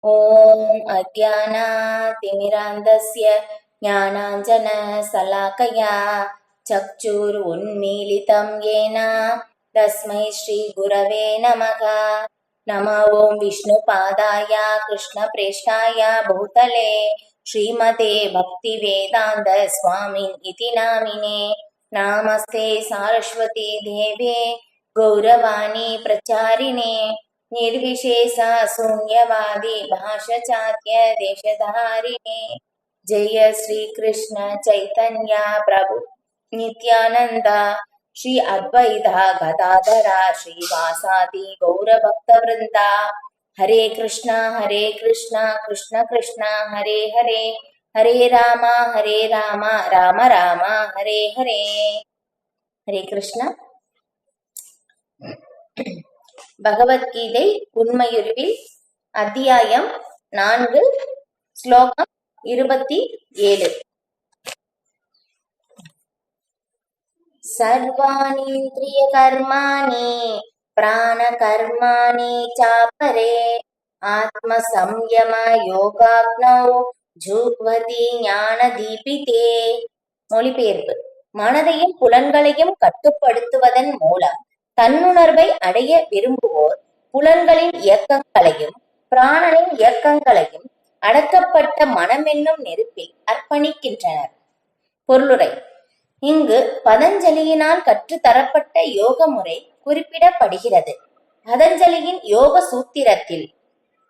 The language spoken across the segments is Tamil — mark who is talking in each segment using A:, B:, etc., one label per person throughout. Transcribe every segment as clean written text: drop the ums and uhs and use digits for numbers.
A: ॐ अज्ञानातिमिरान्धस्य ज्ञानाञ्जनशलाकया चक्षुरुन्मीलितं येन तस्मै श्रीगुरवे नमः। नमो ॐ विष्णुपादाय कृष्णप्रेष्ठाय भूतले श्रीमते भक्तिवेदान्त स्वामिन् इति नामिने। नमस्ते सारस्वती देवे गौरवाणी प्रचारिणे निर्विशेष शून्यवादी भाषाचार्य देशधारिणे। जय श्री कृष्ण चैतन्य प्रभु नित्यानंद श्री अद्वैता गदाधरा श्रीवासादि गौरभक्तवृंदा। हरे कृष्ण कृष्ण कृष्ण हरे हरे, हरे राम राम राम हरे हरे। हरे कृष्ण। பகவத்கீதை உண்மையுருவில் அத்தியாயம் 4 ஸ்லோகம் 27. சர்வாணீந்திரிய கர்மாணி பிராண கர்மாணி சாபரே ஆத்ம சம்யம யோகாக்னௌ ஜுக்வதி ஞான தீபிதே. மொழிபெயர்ப்பு: மனதையும் புலன்களையும் கட்டுப்படுத்துவதன் மூலம் தன்னுணர்வை அடைய விரும்புவோர் புலன்களின் இயக்கங்களையும் பிராணனின் இயக்கங்களையும் அடக்கப்பட்ட மனமென்னும் நெருப்பில் அர்ப்பணிக்கின்றனர். பொருளுரை: இங்கு பதஞ்சலியினால் கற்றுத்தரப்பட்ட யோக முறை குறிப்பிடப்படுகிறது. பதஞ்சலியின் யோக சூத்திரத்தில்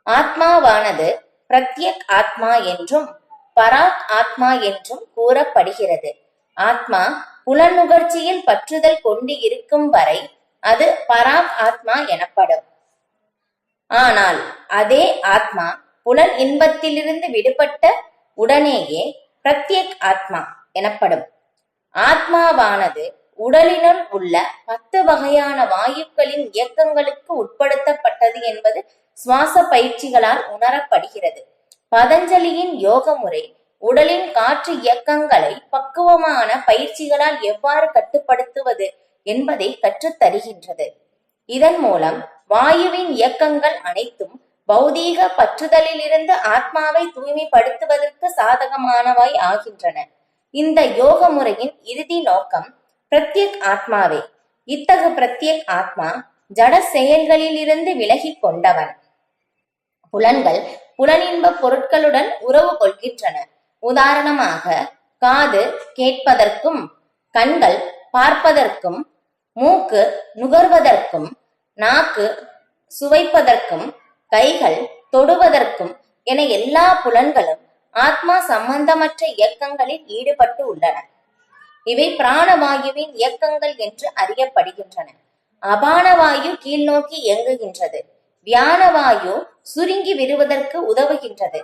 A: ஆத்மாவானது பிரத்யக் ஆத்மா என்றும் பராக் ஆத்மா என்றும் கூறப்படுகிறது. ஆத்மா புலனுகர்ச்சியில் பற்றுதல் கொண்டு இருக்கும் வரை அது பராக் ஆத்மா எனப்படும். ஆனால் அதே ஆத்மா புலன் இன்பத்திலிருந்து விடுபட்ட உடனேயே பிரத்யக் ஆத்மா எனப்படும். ஆத்மாவானது உடலினுள் உள்ள 10 வகையான வாயுக்களின் இயக்கங்களுக்கு உட்படுத்தப்பட்டது என்பது சுவாச பயிற்சிகளால் உணரப்படுகிறது. பதஞ்சலியின் யோக முறை உடலின் காற்று இயக்கங்களை பக்குவமான பயிற்சிகளால் எவ்வாறு கட்டுப்படுத்துவது என்பதை கற்றுத்தருகின்றது. இதன் மூலம் வாயுவின் இயக்கங்கள் அனைத்தும் பௌதீக பற்றுதலிலிருந்து ஆத்மாவை தூய்மைப்படுத்துவதற்கு சாதகமானவை ஆகின்றன. இந்த யோக முறையின் இறுதி நோக்கம் பிரத்யக் ஆத்மாவே. இத்தகு பிரத்யக் ஆத்மா ஜட செயல்களிலிருந்து விலகி கொண்டவன். புலன்கள் புலனின்ப பொருட்களுடன் உறவு கொள்கின்றன. உதாரணமாக, காது கேட்பதற்கும், கண்கள் பார்ப்பதற்கும், மூக்கு நுகர்வதற்கும், நாக்கு சுவைப்பதற்கும், கைகள் தொடுவதற்கும் என எல்லா புலன்களும் ஆத்மா சம்பந்தமற்ற இயக்கங்களில் ஈடுபட்டு உள்ளன. இவை பிராணவாயுவின் இயக்கங்கள் என்று அறியப்படுகின்றன. அபானவாயு கீழ்நோக்கி இயங்குகின்றது. வியானவாயு சுருங்கி விடுவதற்கு உதவுகின்றது.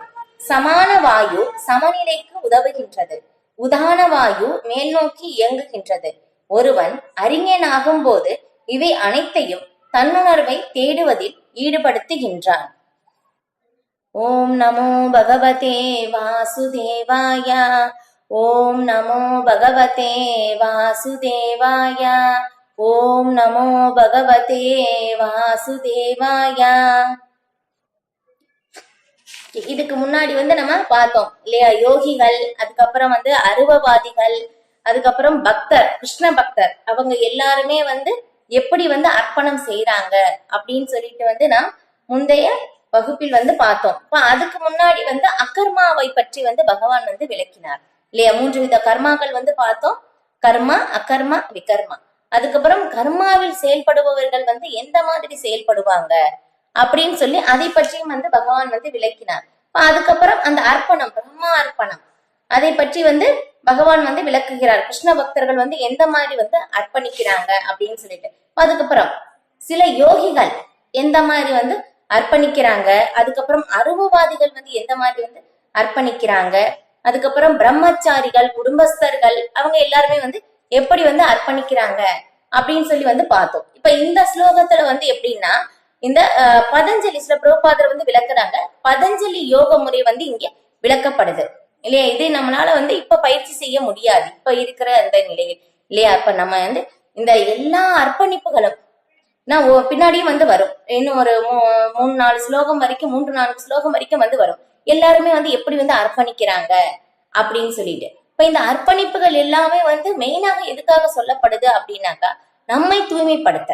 A: சமான வாயு சமநிலைக்கு உதவுகின்றது. உதானவாயு மேல் நோக்கி இயங்குகின்றது. ஒருவன் அறிஞனாகும் போது இவை அனைத்தையும் தன்னுணர்வை தேடுவதில் ஈடுபடுத்துகின்றான். ஓம் நமோ பகவதே வாசுதேவாய. ஓம் நமோ பகவதே வாசுதேவாய. ஓம் நமோ பகவதே வாசுதேவாய. இதுக்கு முன்னாடி நம்ம பார்த்தோம் இல்லையா, யோகிகள், அதுக்கப்புறம் அருவவாதிகள், அதுக்கப்புறம் பக்தர், கிருஷ்ண பக்தர், அவங்க எல்லாருமே எப்படி அர்ப்பணம் செய்யறாங்க அப்படின்னு சொல்லிட்டு நாம் முந்தைய வகுப்பில் பார்த்தோம். அதுக்கு முன்னாடி அகர்மாவை பற்றி பகவான் விளக்கினார் இல்லையா. 3 வித கர்மாக்கள் பார்த்தோம்: கர்மா, அகர்மா, விகர்மா. அதுக்கப்புறம் கர்மாவில் செயல்படுபவர்கள் எந்த மாதிரி செயல்படுவாங்க அப்படின்னு சொல்லி அதை பற்றியும் பகவான் விளக்கினார். அதுக்கப்புறம் அந்த அர்ப்பணம், பிரம்மா அர்ப்பணம், அதை பற்றி பகவான் விளக்குகிறார். கிருஷ்ண பக்தர்கள் எந்த மாதிரி அர்ப்பணிக்கிறாங்க அப்படின்னு சொல்லிட்டு. அதுக்கப்புறம் சில யோகிகள் எந்த மாதிரி அர்ப்பணிக்கிறாங்க, அதுக்கப்புறம் அருவவாதிகள் எந்த மாதிரி அர்ப்பணிக்கிறாங்க, அதுக்கப்புறம் பிரம்மச்சாரிகள், குடும்பஸ்தர்கள், அவங்க எல்லாருமே எப்படி அர்ப்பணிக்கிறாங்க அப்படின்னு சொல்லி பார்த்தோம். இப்ப இந்த ஸ்லோகத்துல எப்படின்னா, இந்த பதஞ்சலி சில பிரபுபாதர் விளக்குறாங்க. பதஞ்சலி யோக முறை இங்க விளக்கப்படுது இல்லையா. இது நம்மளால இப்ப பயிற்சி செய்ய முடியாது, இப்ப இருக்கிற அந்த நிலையில் இல்லையா. இப்ப நம்ம இந்த எல்லா அர்ப்பணிப்புகளும் நான் பின்னாடியும் வந்து வரும். இன்னும் ஒரு 3-4 ஸ்லோகம் வரைக்கும் 3-4 ஸ்லோகம் வரைக்கும் வந்து வரும். எல்லாருமே வந்து எப்படி வந்து அர்ப்பணிக்கிறாங்க அப்படின்னு சொல்லிட்டு. இப்ப இந்த அர்ப்பணிப்புகள் எல்லாமே வந்து மெயினாக எதுக்காக சொல்லப்படுது அப்படின்னாக்கா நம்மை தூய்மைப்படுத்த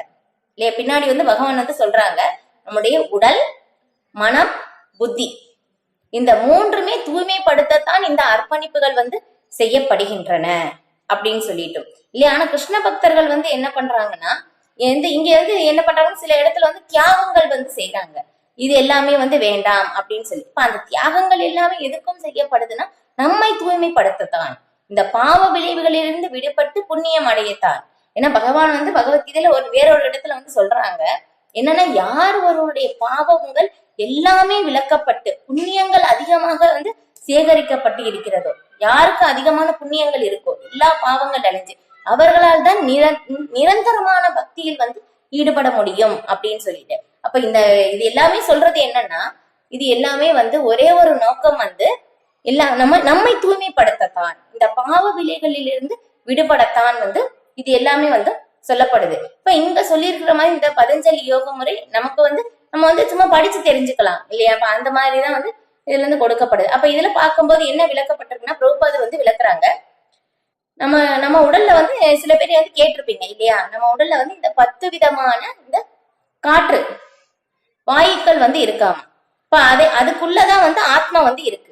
A: இல்லையா. பின்னாடி வந்து பகவான் வந்து சொல்றாங்க, நம்முடைய உடல், மனம், புத்தி இந்த மூன்றுமே தூய்மைப்படுத்தத்தான் இந்த அர்ப்பணிப்புகள் வந்து செய்யப்படுகின்றன அப்படின்னு சொல்லிட்டோம் இல்லையா. ஆனா கிருஷ்ண பக்தர்கள் வந்து என்ன பண்றாங்கன்னா இங்க வந்து என்ன பண்றாங்கன்னா சில இடத்துல வந்து தியாகங்கள் வந்து செய்யறாங்க. இது எல்லாமே வந்து வேண்டாம் அப்படின்னு சொல்லி. இப்ப அந்த தியாகங்கள் எல்லாமே எதுக்கும் செய்யப்படுதுன்னா நம்மை தூய்மைப்படுத்தத்தான், இந்த பாவ விளைவுகளிலிருந்து விடுபட்டு புண்ணியம் அடையத்தான். ஏன்னா பகவான் வந்து பகவத்கீதையில வேறொரு இடத்துல வந்து சொல்றாங்க என்னன்னா, யார் ஒருவருடைய பாவங்கள் எல்லாமே விளக்கப்பட்டு புண்ணியங்கள் அதிகமாக வந்து சேகரிக்கப்பட்டு இருக்கிறதோ, யாருக்கு அதிகமான புண்ணியங்கள் இருக்கோ எல்லா பாவங்கள் அழிஞ்சு அவர்களால் தான் நிரந்தரமான பக்தியில் வந்து ஈடுபட முடியும் அப்படின்னு சொல்லிட்டு. அப்ப இது எல்லாமே சொல்றது என்னன்னா, இது எல்லாமே வந்து ஒரே ஒரு நோக்கம் வந்து எல்லாம் நம்மை தூய்மைப்படுத்தத்தான், இந்த பாவ விலைகளிலிருந்து விடுபடத்தான் வந்து இது எல்லாமே வந்து சொல்லப்படுது. இப்ப இங்க சொல்லியிருக்கிற மாதிரி இந்த பதஞ்சலி யோக முறை நமக்கு வந்து நம்ம வந்து சும்மா படிச்சு தெரிஞ்சுக்கலாம் இல்லையா. அப்ப அந்த மாதிரிதான் வந்து இதுல இருந்து கொடுக்கப்படுது. அப்ப இதுல பார்க்கும்போது என்ன விளக்கப்பட்டிருக்குன்னா, பிரபுபாதர் வந்து விளக்குறாங்க, நம்ம உடல்ல வந்து சில பேர் வந்து கேட்டிருப்பீங்க இல்லையா, நம்ம உடல்ல வந்து இந்த 10 விதமான இந்த காற்று வாயுக்கள் வந்து இருக்காம. இப்ப அதுக்குள்ளதான் வந்து ஆத்மா வந்து இருக்கு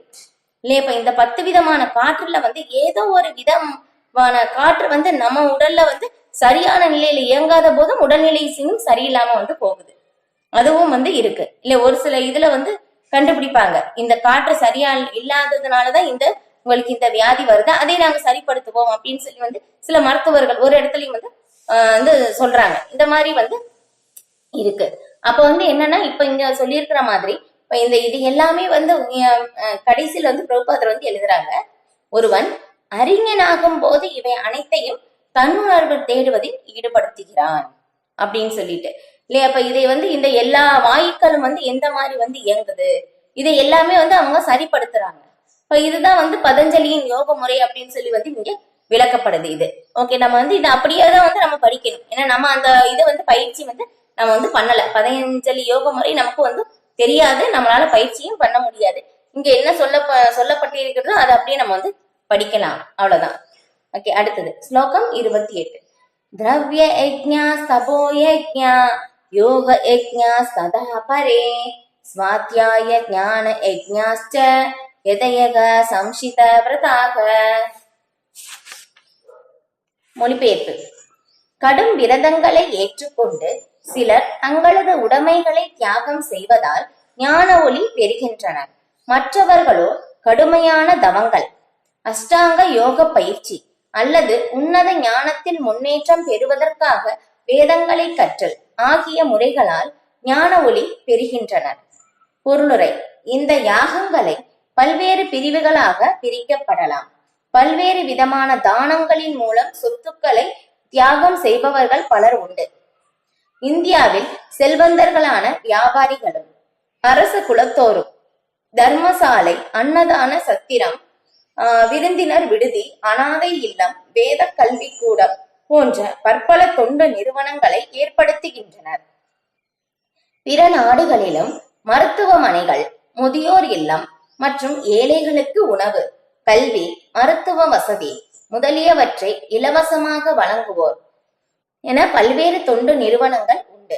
A: இல்லையா. இப்ப இந்த 10 விதமான காற்றுல வந்து ஏதோ ஒரு விதமான காற்று வந்து நம்ம உடல்ல வந்து சரியான நிலையில இயங்காத போதும் உடல்நிலையும் சரியில்லாம வந்து போகுது. அதுவும் வந்து இருக்கு இல்ல. ஒரு சில இதுல வந்து கண்டுபிடிப்பாங்க, இந்த காற்று சரியா இல்லாததுனாலதான் உங்களுக்கு இந்த வியாதி வருது, அதை நாங்க சரிப்படுத்துவோம் அப்படின்னு சொல்லி வந்து சில மருத்துவர்கள் ஒரு இடத்துலயும் வந்து சொல்றாங்க. இந்த மாதிரி வந்து இருக்கு. அப்ப வந்து என்னன்னா, இப்ப இங்க சொல்லியிருக்கிற மாதிரி இப்ப இது எல்லாமே வந்து கடைசியில வந்து பிரபுபாதர் வந்து எழுதுறாங்க, ஒருவன் அறிஞனாகும் போது இவை அனைத்தையும் தன்னுணர்வு தேடுவதில் ஈடுபடுத்துகிறான் அப்படின்னு சொல்லிட்டு இல்லையா. அப்ப இதை வந்து இந்த எல்லா வாயுக்களும் வந்து எந்த மாதிரி வந்து இயங்குது, இதை எல்லாமே வந்து அவங்க சரிப்படுத்துறாங்க. இப்ப இதுதான் வந்து பதஞ்சலியின் யோக முறை அப்படின்னு சொல்லி வந்து இங்க விளக்கப்படுது. இது ஓகே, நம்ம வந்து இது அப்படியேதான் வந்து நம்ம படிக்கணும். ஏன்னா நம்ம அந்த இதை வந்து பயிற்சி வந்து நம்ம வந்து பண்ணல. பதஞ்சலி யோக முறை நமக்கு வந்து தெரியாது, நம்மளால பயிற்சியும் பண்ண முடியாது. இங்க என்ன சொல்லப்பட்டு இருக்கிறதோ அதை அப்படியே நம்ம வந்து படிக்கலாம், அவ்வளவுதான். ஓகே, அடுத்தது ஸ்லோகம் 28. திரவிய யஜ்ஞா ஸ்தபோ யஜ்ஞா யோக யஜ்ஞா சதா பரே ஸ்வாத்யாய ஞான யஜ்ஞாஸ்ச யதயக சம்சித விரதாக. மொழிபெயர்ப்பு. கடும் விரதங்களை ஏற்றுக்கொண்டு சிலர் தங்களது உடைமைகளை தியாகம் செய்வதால் ஞான ஒளி பெறுகின்றனர். மற்றவர்களோ கடுமையான தவங்கள், அஷ்டாங்க யோக பயிற்சி அல்லது உன்னத ஞானத்தில் முன்னேற்றம் பெறுவதற்காக வேதங்களை கற்றல் ஆகிய முறைகளால் ஞான ஒளி பெறுகின்றனர். பொருளுரை. இந்த யாகங்களை பல்வேறு பிரிவுகளாக பிரிக்கப்படலாம். பல்வேறு விதமான தானங்களின் மூலம் சொத்துக்களை தியாகம் செய்பவர்கள் பலர் உண்டு. இந்தியாவில் செல்வந்தர்களான வியாபாரிகளும் அரச குலத்தோரும் தர்மசாலை, அன்னதான சத்திரம், விருந்தினர் விடுதி, அனாதை இல்லம், வேத கல்வி கூடம் போன்ற பற்பல தொண்டு நிறுவனங்களை ஏற்படுத்துகின்றனர். பிற நாடுகளிலும் மருத்துவமனைகள், முதியோர் இல்லம் மற்றும் ஏழைகளுக்கு உணவு, கல்வி, மருத்துவ வசதி முதலியவற்றை இலவசமாக வழங்குவோர் என பல்வேறு தொண்டு நிறுவனங்கள் உண்டு.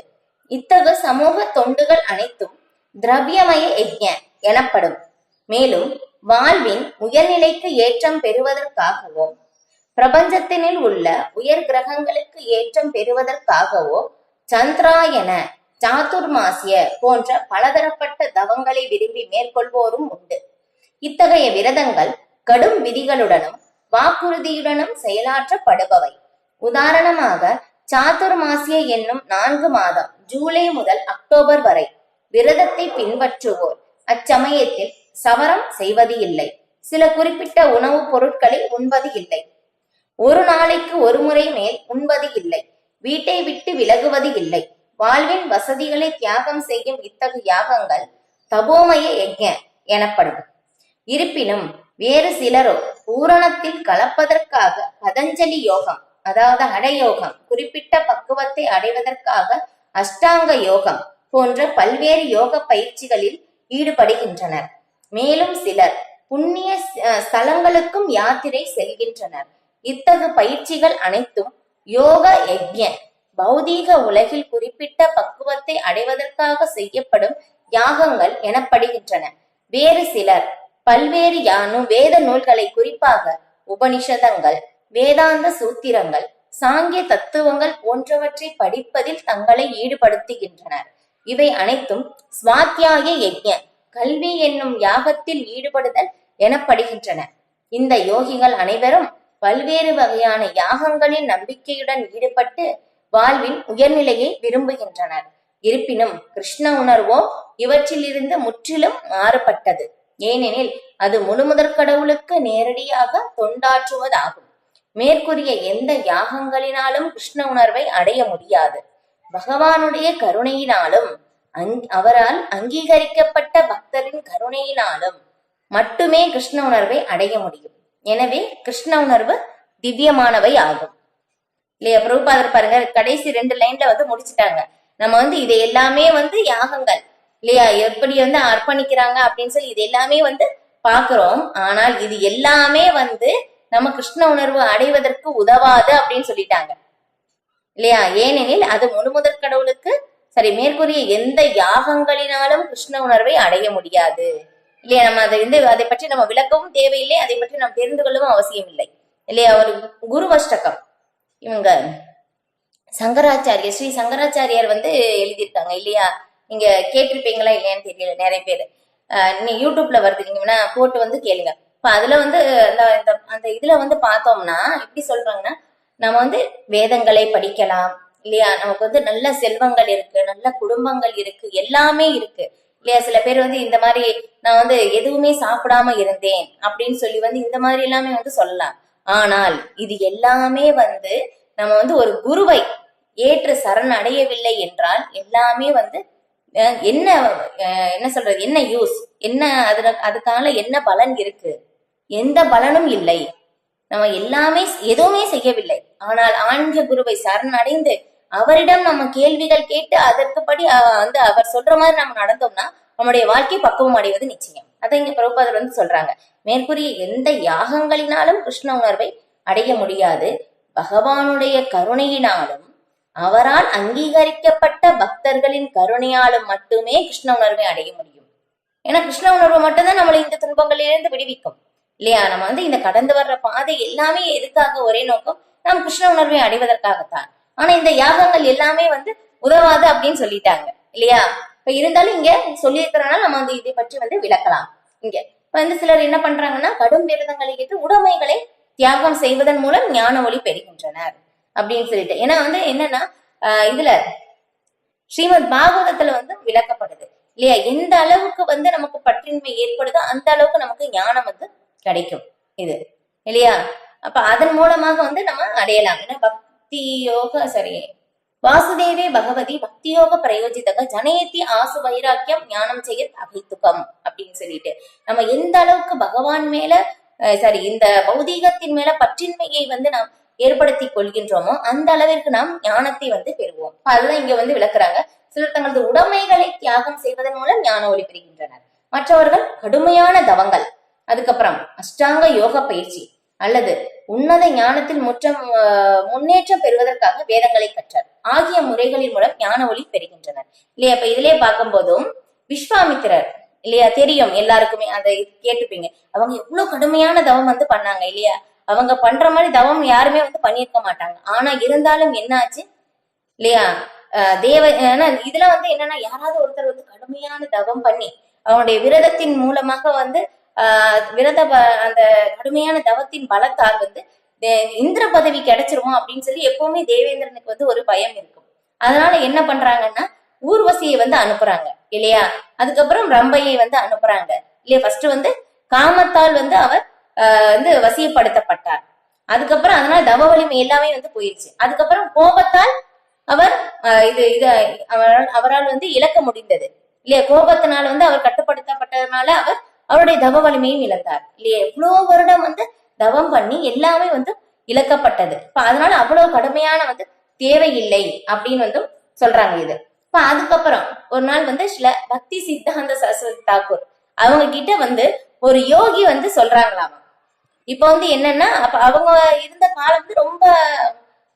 A: இத்தகு சமூக தொண்டுகள் அனைத்தும் திரவியமய யஜ்ஞ எனப்படும். மேலும் வாழ்வின் உயர்நிலைக்கு ஏற்றம் பெறுவதற்காகவோ பிரபஞ்சத்தினில் உள்ள உயர் கிரகங்களுக்கு ஏற்றம் பெறுவதற்காகவோ சந்திராயன, சாதுர்மாசிய போன்ற பலதரப்பட்ட தவங்களை விரும்பி மேற்கொள்வோரும் உண்டு. இத்தகைய விரதங்கள் கடும் விதிகளுடனும் வாக்குறுதியுடனும் செயலாற்றப்படுபவை. உதாரணமாக சாதுர்மாசிய என்னும் 4 மாதம் ஜூலை முதல் அக்டோபர் வரை விரதத்தை பின்பற்றுவோர் அச்சமயத்தில் சவரம் செய்வது இல்லை. சில குறிப்பிட்ட உணவுப் பொருட்களை உண்பது இல்லை. ஒரு நாளைக்கு ஒரு முறை மேல் உண்பது இல்லை. வீட்டை விட்டு விலகுவது இல்லை. வாழ்வின் வசதிகளை தியாகம் செய்யும் இத்தகு யாகங்கள் தபோமய யஜ்ஞ எனப்படும். இருப்பினும் வேறு சிலரோ பூரணத்தில் கலப்பதற்காக பதஞ்சலி யோகம், அதாவது ஹடயோகம், குறிப்பிட்ட பக்குவத்தை அடைவதற்காக அஷ்டாங்க யோகம் போன்ற பல்வேறு யோக பயிற்சிகளில் ஈடுபடுகின்றனர். மேலும் சிலர் புண்ணிய ஸ்தலங்களுக்கும் யாத்திரை செல்கின்றனர். இத்தகு பயிற்சிகள் அனைத்தும் யோக யஜ்ஞ பௌதீக உலகில் குறிப்பிட்ட பக்குவத்தை அடைவதற்காக செய்யப்படும் யாகங்கள் எனப்படுகின்றன. வேறு சிலர் பல்வேறு வேத நூல்களை, குறிப்பாக உபனிஷதங்கள், வேதாந்த சூத்திரங்கள், சாங்கிய தத்துவங்கள் போன்றவற்றை படிப்பதில் தங்களை ஈடுபடுத்துகின்றனர். இவை அனைத்தும் ஸ்வாத்தியாய யஜ்ஞ கல்வி என்னும் யாகத்தில் ஈடுபடுதல் எனப்படுகின்றன. இந்த யோகிகள் அனைவரும் பல்வேறு வகையான யாகங்களின் நம்பிக்கையுடன் ஈடுபட்டு வாழ்வின் உயர்நிலையை விரும்புகின்றனர். இருப்பினும் கிருஷ்ண உணர்வோ இவற்றிலிருந்து முற்றிலும் மாறுபட்டது. ஏனெனில் அது முழுமுதற் கடவுளுக்கு நேரடியாக தொண்டாற்றுவதாகும். மேற்கூறிய எந்த யாகங்களினாலும் கிருஷ்ண உணர்வை அடைய முடியாது. பகவானுடைய கருணையினாலும் அவரால் அங்கீகரிக்கப்பட்ட பக்தரின் கருணையினாலும் மட்டுமே கிருஷ்ண உணர்வை அடைய முடியும். எனவே கிருஷ்ண உணர்வு திவ்யமானவை ஆகும். இல்லையா? பிரபுபாதர் பாருங்க, கடைசி 2 லைன்ல முடிச்சுட்டாங்க. நம்ம இதை எல்லாமே யாகங்கள் இல்லையா, எப்படி அர்ப்பணிக்கிறாங்க அப்படின்னு சொல்லி இது எல்லாமே பாக்குறோம். ஆனால் இது எல்லாமே நம்ம கிருஷ்ண உணர்வு அடைவதற்கு உதவாது அப்படின்னு சொல்லிட்டாங்க இல்லையா? ஏனெனில் அது முழுமுதற் கடவுளுக்கு மேற்கூறிய எந்த யாகங்களினாலும் கிருஷ்ண உணர்வை அடைய முடியாது இல்லையா? நம்ம அதை பற்றி நம்ம விளக்கவும் தேவையில்லை, அதை பற்றி நாம் தெரிந்து கொள்ளவும் அவசியம் இல்லை இல்லையா? ஒரு குருவஷ்டகம் இவங்க சங்கராச்சாரியர், ஸ்ரீ சங்கராச்சாரியார் எழுதியிருக்காங்க இல்லையா? நீங்க கேட்டிருப்பீங்களா இல்லையான்னு தெரியல. நிறைய பேர் நீ யூடியூப்ல வருதுங்கன்னா போட்டு கேளுங்க. இப்ப அதுல அந்த இதுல பார்த்தோம்னா எப்படி சொல்றாங்கன்னா, நம்ம வேதங்களை படிக்கலாம் இல்லையா, நமக்கு நல்ல செல்வங்கள் இருக்கு, நல்ல குடும்பங்கள் இருக்கு, எல்லாமே இருக்கு இல்லையா? சில பேர் இந்த மாதிரி நான் எதுவுமே சாப்பிடாம இருந்தேன் அப்படின்னு சொல்லி இந்த மாதிரி எல்லாமே சொல்லலாம். ஆனால் இது எல்லாமே நம்ம ஒரு குருவை ஏற்று சரண் அடையவில்லை என்றால் எல்லாமே என்ன சொல்றது, என்ன யூஸ், என்ன அதுக்கான என்ன பலன் இருக்கு? எந்த பலனும் இல்லை. நம்ம எல்லாமே எதுவுமே செய்யவில்லை. ஆனால் ஆன்மீக குருவை சரணடைந்து அவரிடம் நம்ம கேள்விகள் கேட்டு அதற்குப்படி அவர் சொல்ற மாதிரி நம்ம நடந்தோம்னா நம்முடைய வாழ்க்கை பக்குவம் அடைவது நிச்சயம். அதை இங்க பிரபுபாதர் சொல்றாங்க. மேற்கூறிய எந்த யாகங்களினாலும் கிருஷ்ண உணர்வை அடைய முடியாது. பகவானுடைய கருணையினாலும் அவரால் அங்கீகரிக்கப்பட்ட பக்தர்களின் கருணையாலும் மட்டுமே கிருஷ்ண உணர்வை அடைய முடியும். ஏன்னா கிருஷ்ண உணர்வு மட்டும்தான் நம்மளை இந்த துன்பங்களிலிருந்து விடுவிக்கும் இல்லையா? நம்ம இந்த கடந்து வர்ற பாதை எல்லாமே எதுக்காக? ஒரே நோக்கம், நாம் கிருஷ்ண உணர்வை அடைவதற்காகத்தான். ஆனா இந்த யாகங்கள் எல்லாமே உதவாது அப்படின்னு சொல்லிட்டாங்க இல்லையா? இப்ப இருந்தாலும் இங்க சொல்லி இருக்கிறனால நம்ம இதை பற்றி விளக்கலாம். இங்க இப்ப சிலர் என்ன பண்றாங்கன்னா, கடும் விரதங்களை ஏற்று உடைமைகளை தியாகம் செய்வதன் மூலம் ஞான ஒளி பெறுகின்றனர் அப்படின்னு சொல்லிட்டு. ஏன்னா என்னன்னா இதுல ஸ்ரீமத் பாகவதத்துல விளக்கப்படுது இல்லையா? எந்த அளவுக்கு நமக்கு பற்றின்மை ஏற்படுதோ அந்த அளவுக்கு நமக்கு ஞானம் கிடைக்கும் இது இல்லையா? அப்ப அதன் மூலமாக நம்ம அடையலாம். ஏன்னா பக்தி யோக வாசுதேவே பகவதி பக்தி யோக பிரயோஜிதக ஜனயத்தி ஆசு வைராக்கியம் ஞானம் செய்ய அகைத்துக்கம் அப்படின்னு சொல்லிட்டு நம்ம எந்த அளவுக்கு பகவான் மேல இந்த பௌதீகத்தின் மேல பற்றின்மையை நாம் ஏற்படுத்தி கொள்கின்றோமோ அந்த அளவிற்கு நாம் ஞானத்தை பெறுவோம். அதுதான் இங்க விளக்குறாங்க. சிலர் தங்களது உடைமைகளை தியாகம் செய்வதன் மூலம் ஞான ஒளி பெறுகின்றனர். மற்றவர்கள் கடுமையான தவங்கள், அதுக்கப்புறம் அஷ்டாங்க யோக பயிற்சி அல்லது உன்னத ஞானத்தில் முன்னேற்றம் பெறுவதற்காக வேதங்களை கற்றல் ஆகிய முறைகளின் மூலம் ஞான ஒளி பெறுகின்றனர் இல்லையா? இப்ப இதுலயே பார்க்கும் போதும் விஸ்வாமித்திரர் இல்லையா, தெரியும் எல்லாருக்குமே, அதை கேட்டுப்பீங்க. அவங்க எவ்வளவு கடுமையான தவம் பண்ணாங்க இல்லையா? அவங்க பண்ற மாதிரி தவம் யாருமே பண்ணியிருக்க மாட்டாங்க. ஆனா இருந்தாலும் என்ன ஆச்சு இல்லையா? இதுல என்னன்னா, யாராவது ஒருத்தர் கடுமையான தவம் பண்ணி அவனுடைய விரதத்தின் மூலமாக அந்த கடுமையான தவத்தின் பலத்தால் இந்திர பதவி கிடைச்சிருமோ அப்படின்னு சொல்லி எப்பவுமே தேவேந்திரனுக்கு ஒரு பயம் இருக்கும். அதனால என்ன பண்றாங்கன்னா, ஊர்வசியை அனுப்புறாங்க இல்லையா? அதுக்கப்புறம் ரம்பையை அனுப்புறாங்க இல்லையா? ஃபர்ஸ்ட் காமத்தால் அவர் வசியப்படுத்தப்பட்டார். அதுக்கப்புறம் அதனால தவ வலிமை எல்லாமே போயிடுச்சு. அதுக்கப்புறம் கோபத்தால் அவர் அவரால் இழக்க முடிந்தது இல்லையா? கோபத்தினால அவர் கட்டுப்படுத்தப்பட்டதுனால அவருடைய தவ வலிமையும் இழந்தார் இல்லையா? எவ்வளவு வருடம் தவம் பண்ணி எல்லாமே இழக்கப்பட்டது. அதனால அவ்வளவு கடுமையான தேவையில்லை அப்படின்னு சொல்றாங்க இது. இப்ப அதுக்கப்புறம் ஒரு நாள் வந்து சில பக்தி சித்தாந்த சரஸ்வதி தாக்கூர் அவங்க கிட்ட வந்து ஒரு யோகி வந்து சொல்றாங்களாம். இப்ப வந்து என்னன்னா, அப்ப அவங்க இருந்த காலம் வந்து ரொம்ப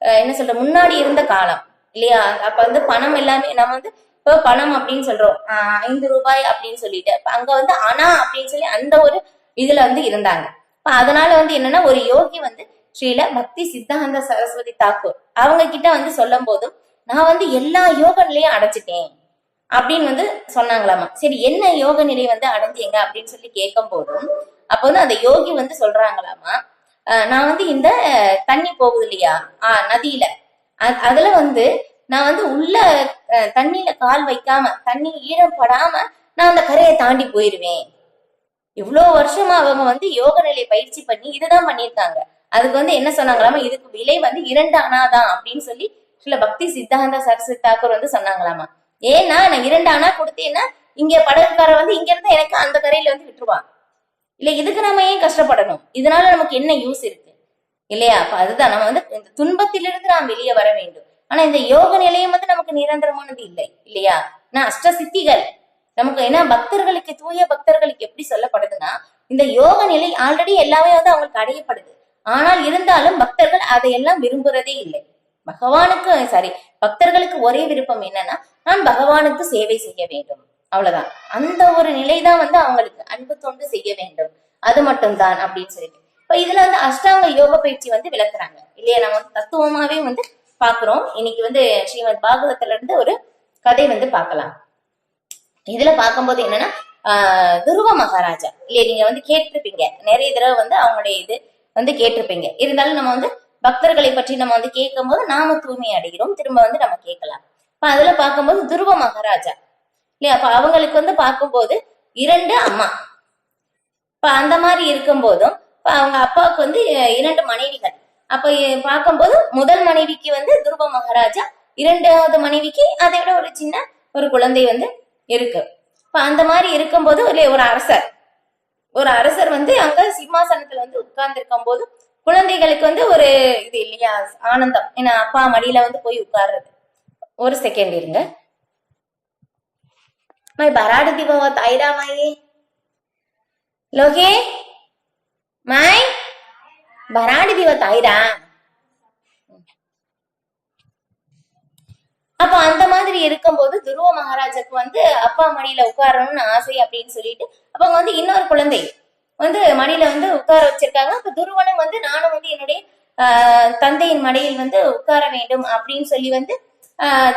A: என்ன சொல்ற முன்னாடி இருந்த காலம் இல்லையா. அப்ப வந்து பணம் எல்லாமே நம்ம வந்து இப்போ பணம் அப்படின்னு சொல்றோம், 5 ரூபாய் அப்படின்னு சொல்லிட்டு அங்க வந்து அணா அப்படின்னு சொல்லி அந்த ஒரு இதுல வந்து இருந்தாங்க. இப்ப அதனால வந்து என்னன்னா, ஒரு யோகி வந்து ஸ்ரீல பக்தி சித்தாந்த சரஸ்வதி தாக்கூர் அவங்க கிட்ட வந்து சொல்லும் போதும் நான் வந்து எல்லா யோக நிலையும் அடைச்சிட்டேன் அப்படின்னு வந்து சொன்னாங்களாமா. சரி, என்ன யோக நிலை வந்து அடைஞ்சீங்க அப்படின்னு சொல்லி கேட்கும் போதும் அப்ப வந்து அந்த யோகி வந்து சொல்றாங்களாமா, நான் வந்து இந்த தண்ணி போகுது இல்லையா நதியில, அதுல வந்து நான் வந்து உள்ள தண்ணியில கால் வைக்காம தண்ணி ஈரம் படாம நான் அந்த கரையை தாண்டி போயிருவேன். இவ்வளவு வருஷமா அவங்க வந்து யோக நிலை பயிற்சி பண்ணி இதுதான் பண்ணியிருக்காங்க. அதுக்கு வந்து என்ன சொன்னாங்களாமா, இதுக்கு விலை வந்து 2 அணாதான் அப்படின்னு சொல்லி சில பக்தி சித்தாந்த சரஸ்வதி தாக்கூர் வந்து சொன்னாங்களாமா. ஏன்னா நான் 2 அணா கொடுத்தேன்னா இங்க படகுக்கார வந்து இங்க இருந்து எனக்கு அந்த கரையில வந்து விட்டுருவான் இல்ல, இதுக்கு நம்ம ஏன் கஷ்டப்படணும், இதனால நமக்கு என்ன யூஸ் இருக்கு இல்லையா. அப்ப அதுதான் நம்ம வந்து இந்த துன்பத்திலிருந்து நாம் வெளியே வர வேண்டும். ஆனா இந்த யோக நிலையம் வந்து நமக்கு நிரந்தரமானது இல்லை இல்லையா. நான் அஷ்ட சித்திகள் நமக்கு ஏன்னா பக்தர்களுக்கு, தூய பக்தர்களுக்கு எப்படி சொல்லப்படுதுன்னா, இந்த யோக நிலை ஆல்ரெடி எல்லாமே வந்து அவங்களுக்கு அடையப்படுது. ஆனால் இருந்தாலும் பக்தர்கள் அதையெல்லாம் விரும்புறதே இல்லை. பகவானுக்கு சாரி பக்தர்களுக்கு ஒரே விருப்பம் என்னன்னா, நான் பகவானுக்கு சேவை செய்ய வேண்டும், அவ்வளவுதான். அந்த ஒரு நிலைதான் வந்து அவங்களுக்கு அன்பு தொண்டு செய்ய வேண்டும், அது மட்டும்தான் அப்படின்னு சொல்லிட்டு இப்ப இதுல வந்து அஷ்டாங்க யோக பயிற்சி வந்து விளக்குறாங்க இல்லையா. நம்ம வந்து தத்துவமாவே வந்து பாக்குறோம். இன்னைக்கு வந்து ஸ்ரீமத் பாகவதத்துல இருந்து ஒரு கதை வந்து பார்க்கலாம். இதுல பார்க்கும்போது என்னன்னா, துருவ மகாராஜா இல்லையா, நீங்க வந்து கேட்டிருப்பீங்க நிறைய தடவை வந்து அவங்களுடைய இது வந்து கேட்டிருப்பீங்க. இருந்தாலும் நம்ம வந்து பக்தர்களை பற்றி நம்ம வந்து கேட்கும் போது நாம தூய்மை அடைகிறோம், திரும்ப வந்து நம்ம கேட்கலாம். இப்ப அதுல பார்க்கும்போது துருவ மகாராஜா இல்லையா, அப்ப அவங்களுக்கு வந்து பார்க்கும்போது 2 அம்மா. இப்ப அந்த மாதிரி இருக்கும் போதும் இப்ப அவங்க அப்பாவுக்கு வந்து 2 மனைவிகள். அப்ப பார்க்கும்போது முதல் மனைவிக்கு வந்து துருவ மகாராஜா, 2வது மனைவிக்கு அதை விட ஒரு சின்ன ஒரு குழந்தை வந்து இருக்கு. இப்ப அந்த மாதிரி இருக்கும்போது ஒரு அரசர் வந்து அங்க சிம்மாசனத்துல வந்து உட்கார்ந்து இருக்கும் போது குழந்தைகளுக்கு வந்து ஒரு இது இல்லையா ஆனந்தம், ஏன்னா அப்பா மடியில வந்து போய் உட்கார்றது. ஒரு செகண்ட் இருங்க. பராடு திபாவா தாயிரா மாயே லோகே மாய் பராடு திவா தாயிரா. அப்ப அந்த மாதிரி இருக்கும்போது துருவ மகாராஜாக்கு வந்து அப்பா மடியில உட்காரணும்னு ஆசை அப்படின்னு சொல்லிட்டு அப்ப வந்து இன்னொரு குழந்தை வந்து மடியில வந்து உட்கார வச்சிருக்காங்க. அப்ப துருவனும் வந்து நானும் வந்து என்னுடைய தந்தையின் மடியில் வந்து உட்கார வேண்டும் அப்படின்னு சொல்லி வந்து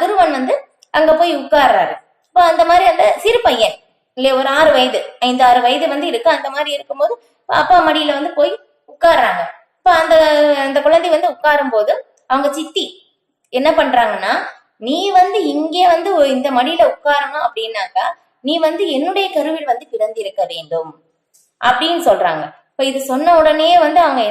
A: துருவன் வந்து அங்க போய் உட்கார்றாரு. இப்போ அந்த மாதிரி அந்த சிறு பையன் இல்லையா, ஒரு 6 வயது 5-6 வயது வந்து இருக்கு. அந்த மாதிரி இருக்கும்போது அப்பா மடியில வந்து போய் உட்கார்றாங்க. இப்ப அந்த குழந்தை வந்து உட்காரும் போது அவங்க சித்தி என்ன பண்றாங்கன்னா, நீ வந்து இங்கே வந்து இந்த மடியில உட்காரணும் அப்படின்னாக்கா நீ வந்து என்னுடைய கருவில் வந்து பிறந்திருக்க வேண்டும் அப்படின்னு சொல்றாங்க. இப்ப இது சொன்ன உடனே வந்து அவங்க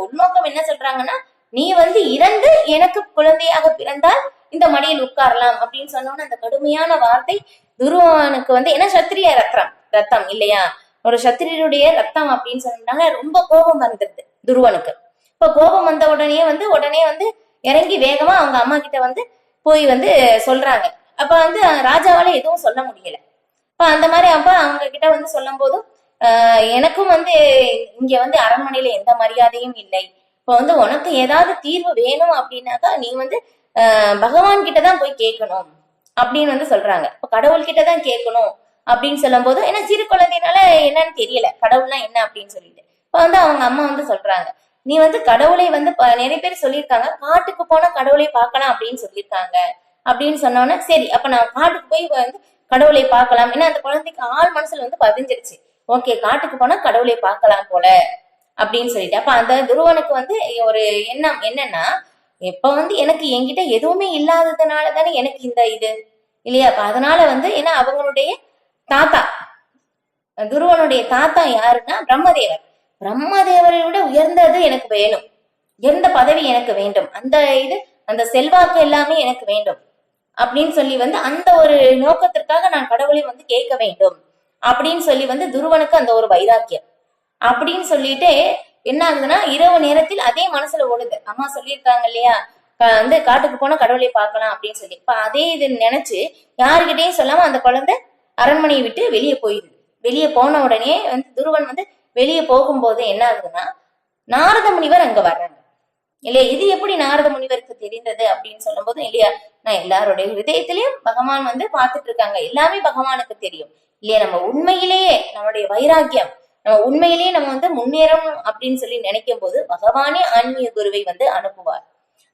A: உள்நோக்கம் என்ன சொல்றாங்கன்னா, நீ வந்து இறந்து எனக்கு குழந்தையாக பிறந்தால் இந்த மடியில் உட்காரலாம் அப்படின்னு சொன்னோன்னு அந்த கடுமையான வார்த்தை துருவனுக்கு வந்து, ஏன்னா சத்திரிய ரத்தம் இல்லையா, ஒரு சத்திரியருடைய ரத்தம் அப்படின்னு சொன்னாங்க. ரொம்ப கோபம் வந்துருது துருவனுக்கு. இப்ப கோபம் வந்த உடனே வந்து இறங்கி வேகமா அவங்க அம்மா கிட்ட வந்து போய் வந்து சொல்றாங்க. அப்ப வந்து ராஜாவால எதுவும் சொல்ல முடியல. இப்ப அந்த மாதிரி அப்ப அவங்க கிட்ட வந்து சொல்லும் போதும் எனக்கும் வந்து இங்க வந்து அரண்மனையில எந்த மரியாதையும் இல்லை. இப்ப வந்து உனக்கு ஏதாவது தீர்வு வேணும் அப்படின்னாக்கா நீ வந்து பகவான் கிட்டதான் போய் கேட்கணும் அப்படின்னு வந்து சொல்றாங்க. இப்ப கடவுள் கிட்டதான் கேட்கணும் அப்படின்னு சொல்லும் போது, ஏன்னா சிறு குழந்தைனால என்னன்னு தெரியல கடவுள்னா என்ன அப்படின்னு சொல்லிட்டு இப்ப வந்து அவங்க அம்மா வந்து சொல்றாங்க, நீ வந்து கடவுளை வந்து நிறைய பேர் சொல்லியிருக்காங்க, காட்டுக்கு போனா கடவுளை பார்க்கலாம் அப்படின்னு சொல்லியிருக்காங்க அப்படின்னு சொன்னோன்னா, சரி அப்ப நான் காட்டுக்கு போய் வந்து கடவுளை பார்க்கலாம். ஏன்னா அந்த குழந்தைக்கு ஆள் மனசுல வந்து பதிஞ்சிருச்சு, ஓகே காட்டுக்கு போனா கடவுளை பார்க்கலாம் போல அப்படின்னு சொல்லிட்டு. அப்ப அந்த துருவனுக்கு வந்து ஒரு எண்ணம் என்னன்னா, இப்ப வந்து எனக்கு என்கிட்ட எதுவுமே இல்லாததுனால தானே எனக்கு இந்த இது இல்லையா. அப்ப அதனால வந்து ஏன்னா அவங்களுடைய தாத்தா துருவனுடைய தாத்தா யாருன்னா பிரம்மதேவர். பிரம்மதேவரை விட உயர்ந்தது எனக்கு வேணும், உயர்ந்த பதவி எனக்கு வேண்டும், அந்த செல்வாக்கு எல்லாமே எனக்கு வேண்டும் அப்படின்னு சொல்லி வந்து அந்த ஒரு நோக்கத்திற்காக நான் கடவுளை வந்து கேட்க வேண்டும் அப்படின்னு சொல்லி வந்து துருவனுக்கு அந்த ஒரு வைராக்கியம் அப்படின்னு சொல்லிட்டு என்ன ஆகுதுன்னா, இரவு நேரத்தில் அதே மனசுல ஓடுது. அம்மா சொல்லியிருக்காங்க இல்லையா, வந்து காட்டுக்கு போனா கடவுளை பார்க்கலாம் அப்படின்னு சொல்லி. இப்ப அதே இது நினைச்சு யாருகிட்டையும் சொல்லாம அந்த குழந்தை அரண்மனையை விட்டு வெளியே போயிடுது. வெளியே போன உடனே வந்து துருவன் வந்து வெளியே போகும்போது என்ன ஆகுதுன்னா, நாரத முனிவர் அங்க வர்றாங்க இல்லையா. இது எப்படி நாரத முனிவருக்கு தெரிந்தது அப்படின்னு சொல்லும் போது, இல்லையா, நான் எல்லாருடைய ஹிருதயத்திலயும் பகவான் வந்து பார்த்துட்டு இருக்காங்க, எல்லாமே பகவானுக்கு தெரியும் இல்லையா. நம்ம உண்மையிலேயே நம்மளுடைய வைராக்கியம், நம்ம உண்மையிலேயே நம்ம வந்து முன்னேறணும் அப்படின்னு சொல்லி நினைக்கும் போது பகவானே ஆன்மீக குருவை வந்து அனுப்புவார்.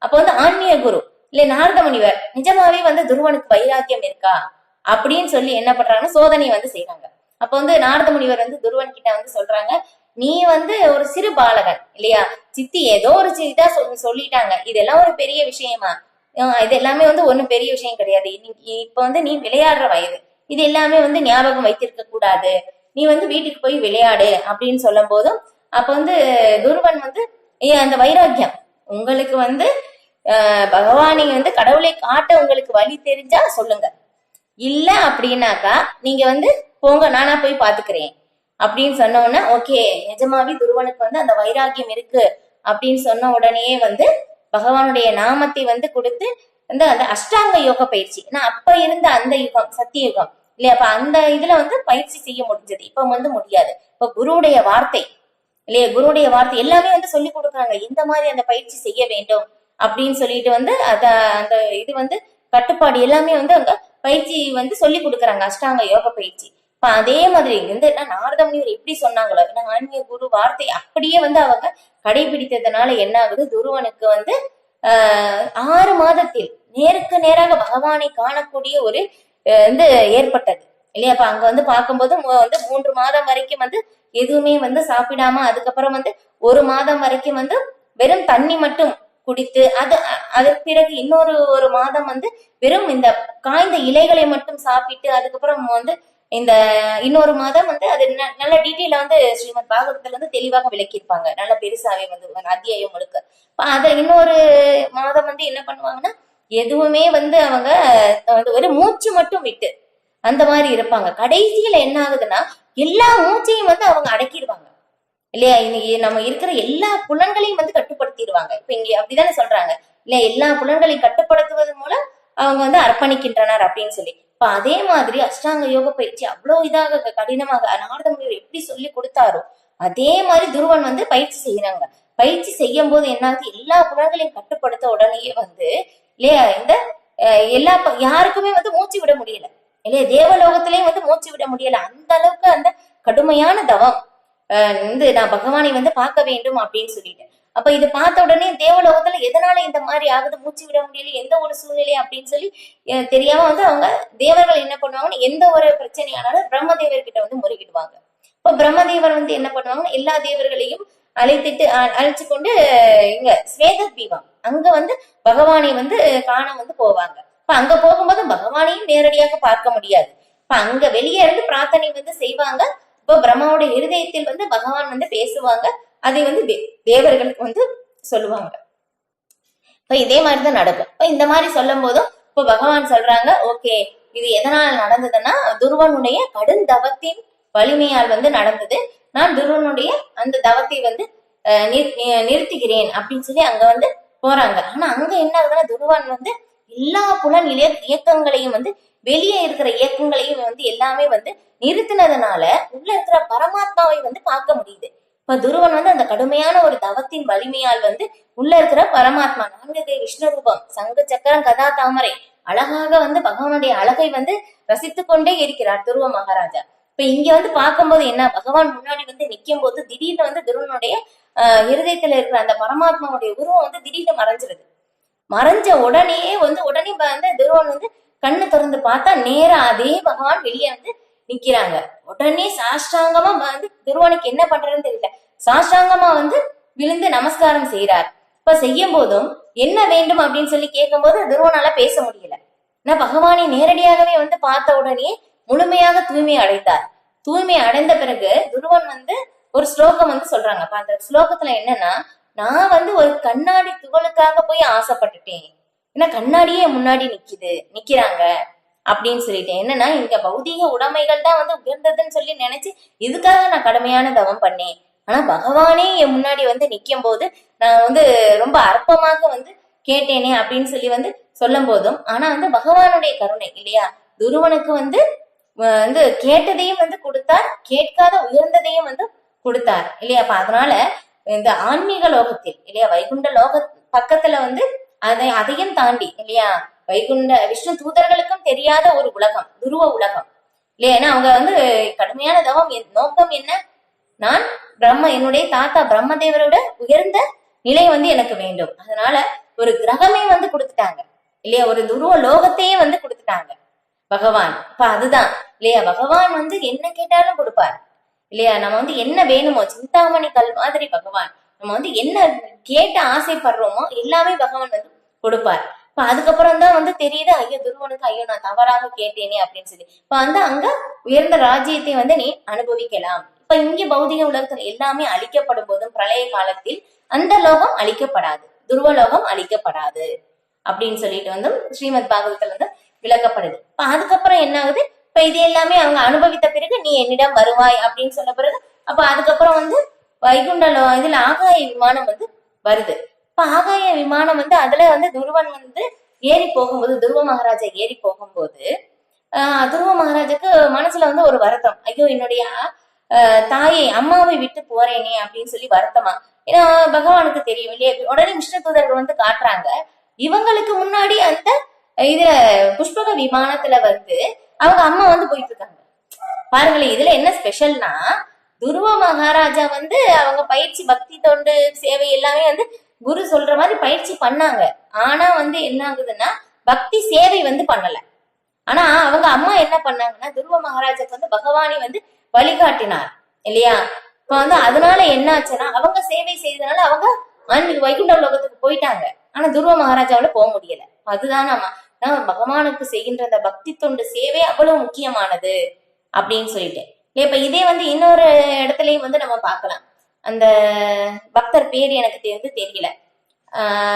A: அப்ப வந்து ஆன்மீக குரு இல்ல நாரத முனிவர் நிஜமாவே வந்து துருவனுக்கு வைராக்கியம் இருக்கா அப்படின்னு சொல்லி என்ன பண்றாங்கன்னா சோதனை வந்து செய்யறாங்க. அப்ப வந்து நாரத முனிவர் வந்து துருவன் கிட்ட வந்து சொல்றாங்க, நீ வந்து ஒரு சிறு பாலகன் இல்லையா, சித்தி ஏதோ ஒரு இதா சொல்லிட்டாங்க, இதெல்லாம் ஒரு பெரிய விஷயமா, இது எல்லாமே வந்து ஒண்ணும் பெரிய விஷயம் கிடையாது, இப்ப வந்து நீ விளையாடுற வயது, இது எல்லாமே வந்து ஞாபகம் வைத்திருக்க கூடாது, நீ வந்து வீட்டுக்கு போய் விளையாடு அப்படின்னு சொல்லும் போதும் அப்ப வந்து துருவன் வந்து அந்த வைராக்கியம் உங்களுக்கு வந்து பகவானை வந்து கடவுளை காட்ட உங்களுக்கு வழி தெரிஞ்சா சொல்லுங்க, இல்ல அப்படின்னாக்கா நீங்க வந்து போங்க, நானா போய் பாத்துக்கிறேன் அப்படின்னு சொன்ன உடனே ஓகே, நிஜமாவே துருவனுக்கு வந்து அந்த வைராக்கியம் இருக்கு அப்படின்னு சொன்ன உடனே வந்து பகவானுடைய நாமத்தை வந்து கொடுத்து வந்து அந்த அஷ்டாங்க யோக பயிற்சி, ஏன்னா அப்ப இருந்த அந்த யுகம் சத்திய யுகம் இல்லையா, அப்ப அந்த இதுல வந்து பயிற்சி செய்ய முடிஞ்சது, இப்ப வந்து முடியாது. இப்ப குருவுடைய வார்த்தை இல்லையா, குருவுடைய வார்த்தை எல்லாமே வந்து சொல்லி கொடுக்குறாங்க, இந்த மாதிரி அந்த பயிற்சி செய்ய வேண்டும் அப்படின்னு சொல்லிட்டு வந்து அந்த இது வந்து கட்டுப்பாடு எல்லாமே வந்து அங்க பயிற்சி வந்து சொல்லி கொடுக்குறாங்க, அஷ்டாங்க யோக பயிற்சி. இப்ப அதே மாதிரி வந்து நாரத முனிவர் எப்படி சொன்னாங்களோ ஆன்மீக குரு வார்த்தை அப்படியே வந்து அவங்க கடைபிடித்ததுனால என்ன ஆகுது, துருவனுக்கு வந்து 6 மாதத்தில் நேருக்கு நேராக பகவானை காணக்கூடிய ஒரு வந்து ஏற்பட்டது இல்லையா. அப்ப அங்க வந்து பார்க்கும்போது வந்து 3 மாதம் வரைக்கும் வந்து எதுவுமே வந்து சாப்பிடாம, அதுக்கப்புறம் வந்து 1 மாதம் வரைக்கும் வந்து வெறும் தண்ணி மட்டும் குடித்து, அதற்கு பிறகு இன்னொரு மாதம் வந்து வெறும் இந்த காய்ந்த இலைகளை மட்டும் சாப்பிட்டு, அதுக்கப்புறம் வந்து இந்த இன்னொரு மாதம் வந்து அது நல்ல டீட்டெயில வந்து ஸ்ரீமத் பாகவதத்துல வந்து தெளிவாக விளக்கியிருப்பாங்க, நல்ல பெருசாவே வந்து அத்தியாயம் முழுக்க. அத இன்னொரு மாதம் வந்து என்ன பண்ணுவாங்கன்னா எதுவுமே வந்து அவங்க வந்து ஒரு மூச்சு மட்டும் விட்டு அந்த மாதிரி இருப்பாங்க. கடைசியில என்ன ஆகுதுன்னா எல்லா மூச்சையும் வந்து அவங்க அடக்கிடுவாங்க இல்லையா. இன்னைக்கு நம்ம இருக்கிற எல்லா புலன்களையும் வந்து கட்டுப்படுத்திடுவாங்க. இப்ப இங்க அப்படிதானே சொல்றாங்க இல்லையா, எல்லா புலன்களையும் கட்டுப்படுத்துவதன் மூலம் அவங்க வந்து அர்ப்பணிக்கின்றனர் அப்படின்னு சொல்லி. இப்ப அதே மாதிரி அஷ்டாங்க யோக பயிற்சி அவ்வளவு இதாக கடினமாக நாரத முனிவர் எப்படி சொல்லி கொடுத்தாரோ அதே மாதிரி துருவன் வந்து பயிற்சி செய்யறாங்க. பயிற்சி செய்யும் போது என்னாச்சு, எல்லா புலன்களையும் கட்டுப்படுத்த உடனேயே வந்து இல்லையா இந்த யாருக்குமே வந்து மூச்சு விட முடியல இல்லையா, தேவலோகத்திலேயும் வந்து மூச்சு விட முடியல, அந்த அளவுக்கு அந்த கடுமையான தவம் வந்து நான் பகவானை வந்து பார்க்க வேண்டும் அப்படின்னு சொல்லிட்டு. அப்ப இது பார்த்த உடனே தேவலோகத்துல எதனால இந்த மாதிரி ஆகுது, மூச்சு விட முடியல, எந்த ஒரு சூழ்நிலை அப்படின்னு சொல்லி தெரியாம வந்து அவங்க தேவர்கள் என்ன பண்ணுவாங்கன்னா எந்த ஒரு பிரச்சனையானாலும் பிரம்மதேவர்கிட்ட வந்து முறையிடுவாங்க. இப்ப பிரம்மதேவர் வந்து என்ன பண்ணுவாங்கன்னா எல்லா தேவர்களையும் அழைச்சு கொண்டு இங்க ஸ்வேத தீபம் அங்க வந்து பகவானை வந்து காண வந்து போவாங்க. இப்ப அங்க போகும்போது பகவானையும் நேரடியாக பார்க்க முடியாது, இப்ப அங்க வெளியே இருந்து பிரார்த்தனை வந்து செய்வாங்க. இப்போ பிரம்மாவுடைய இருதயத்தில் வந்து பகவான் வந்து பேசுவாங்க, அதை வந்து தேவர்களுக்கு வந்து சொல்லுவாங்க. இப்ப இதே மாதிரிதான் நடக்கும். இப்ப இந்த மாதிரி சொல்லும் போதும் இப்ப பகவான் சொல்றாங்க, ஓகே இது எதனால் நடந்ததுன்னா துருவனுடைய கடும் தவத்தின் வலிமையால் வந்து நடந்தது, நான் துருவனுடைய அந்த தவத்தை வந்து நிறுத்துகிறேன் அப்படின்னு சொல்லி அங்க வந்து போறாங்க. ஆனா அங்க என்ன ஆகுதுன்னா துருவன் வந்து எல்லா புலன் இயக்கங்களையும் வந்து வெளியே இருக்கிற இயக்கங்களையும் வந்து எல்லாமே வந்து நிறுத்தினதுனால உள்ள இருக்கிற பரமாத்மாவை வந்து பார்க்க முடியுது. இப்ப துருவன் வந்து அந்த கடுமையான ஒரு தவத்தின் வலிமையால் வந்து உள்ள இருக்கிற பரமாத்மா 4 விஷ்ணு ரூபம், சங்கு சக்கரம் கதா தாமரை அழகாக வந்து பகவானுடைய அழகை வந்து ரசித்து கொண்டே இருக்கிறார் துருவ மகாராஜா. இப்ப இங்க வந்து பார்க்கும்போது என்ன, பகவான் முன்னாடி வந்து நிக்கும் போது திடீர்னு வந்து துருவனுடைய இருதயத்துல இருக்கிற அந்த பரமாத்மாவுடைய உருவம் வந்து திடீர்னு மறைஞ்சிருது. மறைஞ்ச உடனே வந்து துருவன் வந்து கண்ணு திறந்து பார்த்தா நேரா அதே பகவான் வெளியே வந்து நிக்கிறாங்க. உடனே சாஷ்டாங்கமா வந்து துருவனுக்கு என்ன பண்றதுன்னு தெரியல, சாஷ்டாங்கமா வந்து விழுந்து நமஸ்காரம் செய்யறார். இப்ப செய்யும் போதும் என்ன வேண்டும் அப்படின்னு சொல்லி கேட்கும் போது துருவனால பேச முடியல. ஏன்னா பகவானை நேரடியாகவே வந்து பார்த்த உடனே முழுமையாக தூய்மை அடைந்தார். தூய்மை அடைந்த பிறகு துருவன் வந்து ஒரு ஸ்லோகம் வந்து சொல்றாங்க. அந்த ஸ்லோகத்துல என்னன்னா, நான் வந்து ஒரு கண்ணாடி துகளுக்காக போய் ஆசைப்பட்டுட்டேன், ஏன்னா கண்ணாடியே முன்னாடி நிக்கிறாங்க அப்படின்னு சொல்லிட்டேன். என்னன்னா இங்க பௌதீக உடைமைகள் தான் வந்து உயர்ந்ததுன்னு சொல்லி நினைச்சு இதுக்காக நான் கடுமையான தவம் பண்ணேன். ஆனா பகவானே என் முன்னாடி வந்து நிக்கும் போது நான் வந்து ரொம்ப அற்பமாக வந்து கேட்டேனே அப்படின்னு சொல்லி வந்து சொல்லும் போதும், ஆனா வந்து பகவானுடைய கருணை இல்லையா, துருவனுக்கு வந்து வந்து கேட்டதையும் வந்து கொடுத்தார், கேட்காத உயர்ந்ததையும் வந்து கொடுத்தார் இல்லையா. அப்ப அதனால இந்த ஆன்மீக லோகத்தில் இல்லையா, வைகுண்ட லோக பக்கத்துல வந்து அதையும் தாண்டி இல்லையா, வைகுண்ட விஷ்ணு தூதர்களுக்கும் தெரியாத ஒரு உலகம் துருவ உலகம் இல்லையா. ஏன்னா அவங்க வந்து கடுமையான தவம், நோக்கம் என்ன, நான் என்னுடைய தாத்தா பிரம்மதேவரோட உயர்ந்த நிலை வந்து எனக்கு வேண்டும். அதனால ஒரு கிரகமே வந்து கொடுத்துட்டாங்க இல்லையா, ஒரு துருவ லோகத்தையே வந்து கொடுத்துட்டாங்க பகவான். இப்ப அதுதான் இல்லையா, பகவான் வந்து என்ன கேட்டாலும் கொடுப்பார் இல்லையா. நம்ம வந்து என்ன வேணுமோ, சிந்தாமணி கல் மாதிரி பகவான், நம்ம வந்து என்ன கேட்டு ஆசைப்படுறோமோ எல்லாமே பகவான் வந்து கொடுப்பார். இப்ப அதுக்கப்புறம் தான் வந்து தெரியுது, ஐயோ துருவனுக்கு ஐயோ நான் தவறாக கேட்டேனே அப்படின்னு சொல்லி. இப்ப வந்து அங்க உயர்ந்த ராஜ்யத்தை வந்து நீ அனுபவிக்கலாம். இப்ப இங்க பௌதிக உலகத்துல எல்லாமே அழிக்கப்படும் போதும் பிரளய காலத்தில் அந்த லோகம் அழிக்கப்படாது, துருவலோகம் அழிக்கப்படாது அப்படின்னு சொல்லிட்டு வந்து ஸ்ரீமத் பாகவதத்துல வந்து விளக்கப்படுது. இப்ப அதுக்கப்புறம் என்ன ஆகுது, இப்ப இது எல்லாமே அவங்க அனுபவித்த பிறகு நீ என்னிடம் வருவாய் அப்படின்னு சொன்ன பிறகு, அப்ப அதுக்கப்புறம் வந்து வைகுண்ட இதுல ஆகாய விமானம் வந்து வருது. இப்ப ஆகாய விமானம் வந்து அதுல வந்து துருவன் வந்து ஏறி போகும்போது, துருவ மகாராஜா ஏறி போகும்போது துருவ மகாராஜாக்கு மனசுல வந்து ஒரு வருத்தம், ஐயோ என்னுடைய தாயை அம்மாவை விட்டு போறேனே அப்படின்னு சொல்லி வருத்தமா. ஏன்னா பகவானுக்கு தெரியும் இல்லையா. உடனே விஷ்ணு தூதர்கள் வந்து காட்டுறாங்க, இவங்களுக்கு முன்னாடி அந்த இதுல புஷ்பக விமானத்துல வந்து அவங்க அம்மா வந்து போயிட்டு இருக்காங்க பாருங்களேன். இதுல என்ன ஸ்பெஷல்னா, துருவ மகாராஜா வந்து அவங்க பயிற்சி, பக்தி தொண்டு சேவை எல்லாமே வந்து குரு சொல்ற மாதிரி பயிற்சி பண்ணாங்க. ஆனா வந்து என்ன ஆகுதுன்னா, பக்தி சேவை வந்து பண்ணல. ஆனா அவங்க அம்மா என்ன பண்ணாங்கன்னா, துருவ மகாராஜாக்கு வந்து பகவானை வந்து வழிகாட்டினார் இல்லையா. இப்ப வந்து அதனால என்ன ஆச்சுன்னா, அவங்க சேவை செய்தனால அவங்க ஆன்மீக வைகுண்ட லோகத்துக்கு போயிட்டாங்க. ஆனா துருவ மகாராஜாவில போக முடியல. அதுதான் நம்ம பகவானுக்கு செய்கின்ற அந்த பக்தி தொண்டு சேவை அவ்வளவு முக்கியமானது அப்படின்னு சொல்லிட்டு. இப்ப இதே வந்து இன்னொரு இடத்துலயும் வந்து நம்ம பார்க்கலாம். அந்த பக்தர் பேர் எனக்கு வந்து தெரியல.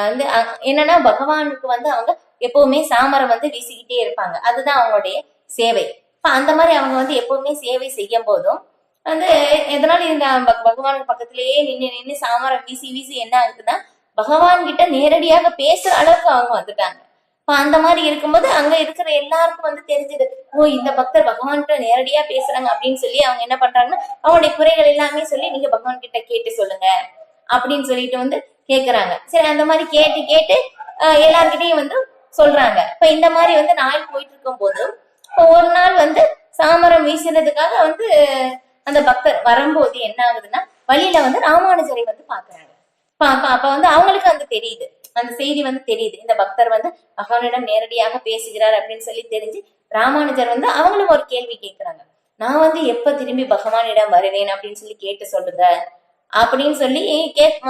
A: வந்து என்னன்னா, பகவானுக்கு வந்து அவங்க எப்பவுமே சாமரம் வந்து வீசிக்கிட்டே இருப்பாங்க, அதுதான் அவங்களுடைய சேவை. இப்ப அந்த மாதிரி அவங்க வந்து எப்பவுமே சேவை செய்யும் போதும் வந்து எதனால இந்த பகவானுக்கு பக்கத்திலேயே நின்று சாமரம் வீசி வீசி என்ன ஆகுதுன்னா, பகவான் கிட்ட நேரடியாக பேசுற அளவுக்கு அவங்க வந்துட்டாங்க. இப்ப அந்த மாதிரி இருக்கும்போது அங்க இருக்கிற எல்லாருக்கும் வந்து தெரிஞ்சது, ஓ இந்த பக்தர் பகவான் கிட்ட நேரடியா பேசுறாங்க அப்படின்னு சொல்லி அவங்க என்ன பண்றாங்கன்னா, அவங்களுடைய குறைகள் எல்லாமே சொல்லி நீங்க பகவான் கிட்ட கேட்டு சொல்லுங்க அப்படின்னு சொல்லிட்டு வந்து கேக்குறாங்க. சரி, அந்த மாதிரி கேட்டு கேட்டு எல்லார்கிட்டையும் வந்து சொல்றாங்க. இப்ப இந்த மாதிரி வந்து நாள் போயிட்டு இருக்கும் போது ஒரு நாள் வந்து சாமரம் வீசுறதுக்காக வந்து அந்த பக்தர் வரும்போது என்ன ஆகுதுன்னா, வழியில வந்து ராமானுஜரை வந்து பாக்குறாங்க. அப்ப வந்து அவங்களுக்கு வந்து தெரியுது, அந்த செய்தி வந்து தெரியுது, இந்த பக்தர் வந்து பகவானிடம் நேரடியாக பேசுகிறார் அப்படின்னு சொல்லி தெரிஞ்சு ராமானுஜர் வந்து அவங்களும் ஒரு கேள்வி கேட்கிறாங்க, நான் வந்து எப்ப திரும்பி பகவானிடம் வருவேன் அப்படின்னு சொல்லி கேட்டு சொல்லுங்க அப்படின்னு சொல்லி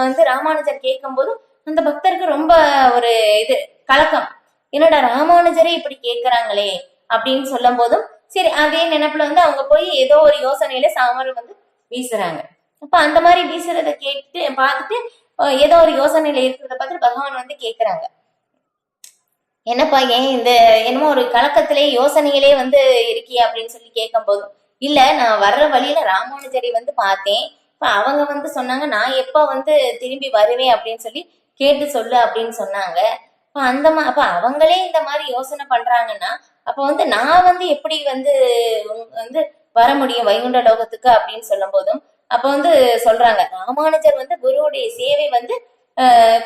A: வந்து ராமானுஜர் கேட்கும் போது அந்த பக்தருக்கு ரொம்ப ஒரு இது கலக்கம், என்னடா ராமானுஜரே இப்படி கேட்கிறாங்களே அப்படின்னு சொல்லும் போதும் சரி அதே நினைப்புல வந்து அவங்க போய் ஏதோ ஒரு யோசனையில சாமரம் வந்து வீசுறாங்க. அப்ப அந்த மாதிரி வீசுறத கேட்டு பார்த்துட்டு ஏதோ ஒரு யோசனையில இருக்கிறத பார்த்துட்டு பகவான் வந்து கேக்குறாங்க, என்னப்பா ஏன் இந்த என்னமோ ஒரு கலக்கத்திலே யோசனையிலே வந்து இருக்கியா அப்படின்னு சொல்லி கேட்கும் போதும், இல்ல நான் வர்ற வழியில ராமானுஜரை வந்து பார்த்தேன், இப்ப அவங்க வந்து சொன்னாங்க நான் எப்ப வந்து திரும்பி வருவேன் அப்படின்னு சொல்லி கேட்டு சொல்லு அப்படின்னு சொன்னாங்க. அப்ப அவங்களே இந்த மாதிரி யோசனை பண்றாங்கன்னா, அப்ப வந்து நான் வந்து எப்படி வந்து வந்து வர முடியும் வைகுண்ட லோகத்துக்கு அப்படின்னு சொல்லும் போதும், அப்ப வந்து சொல்றாங்க, ராமானுஜர் வந்து குருவுடைய சேவை வந்து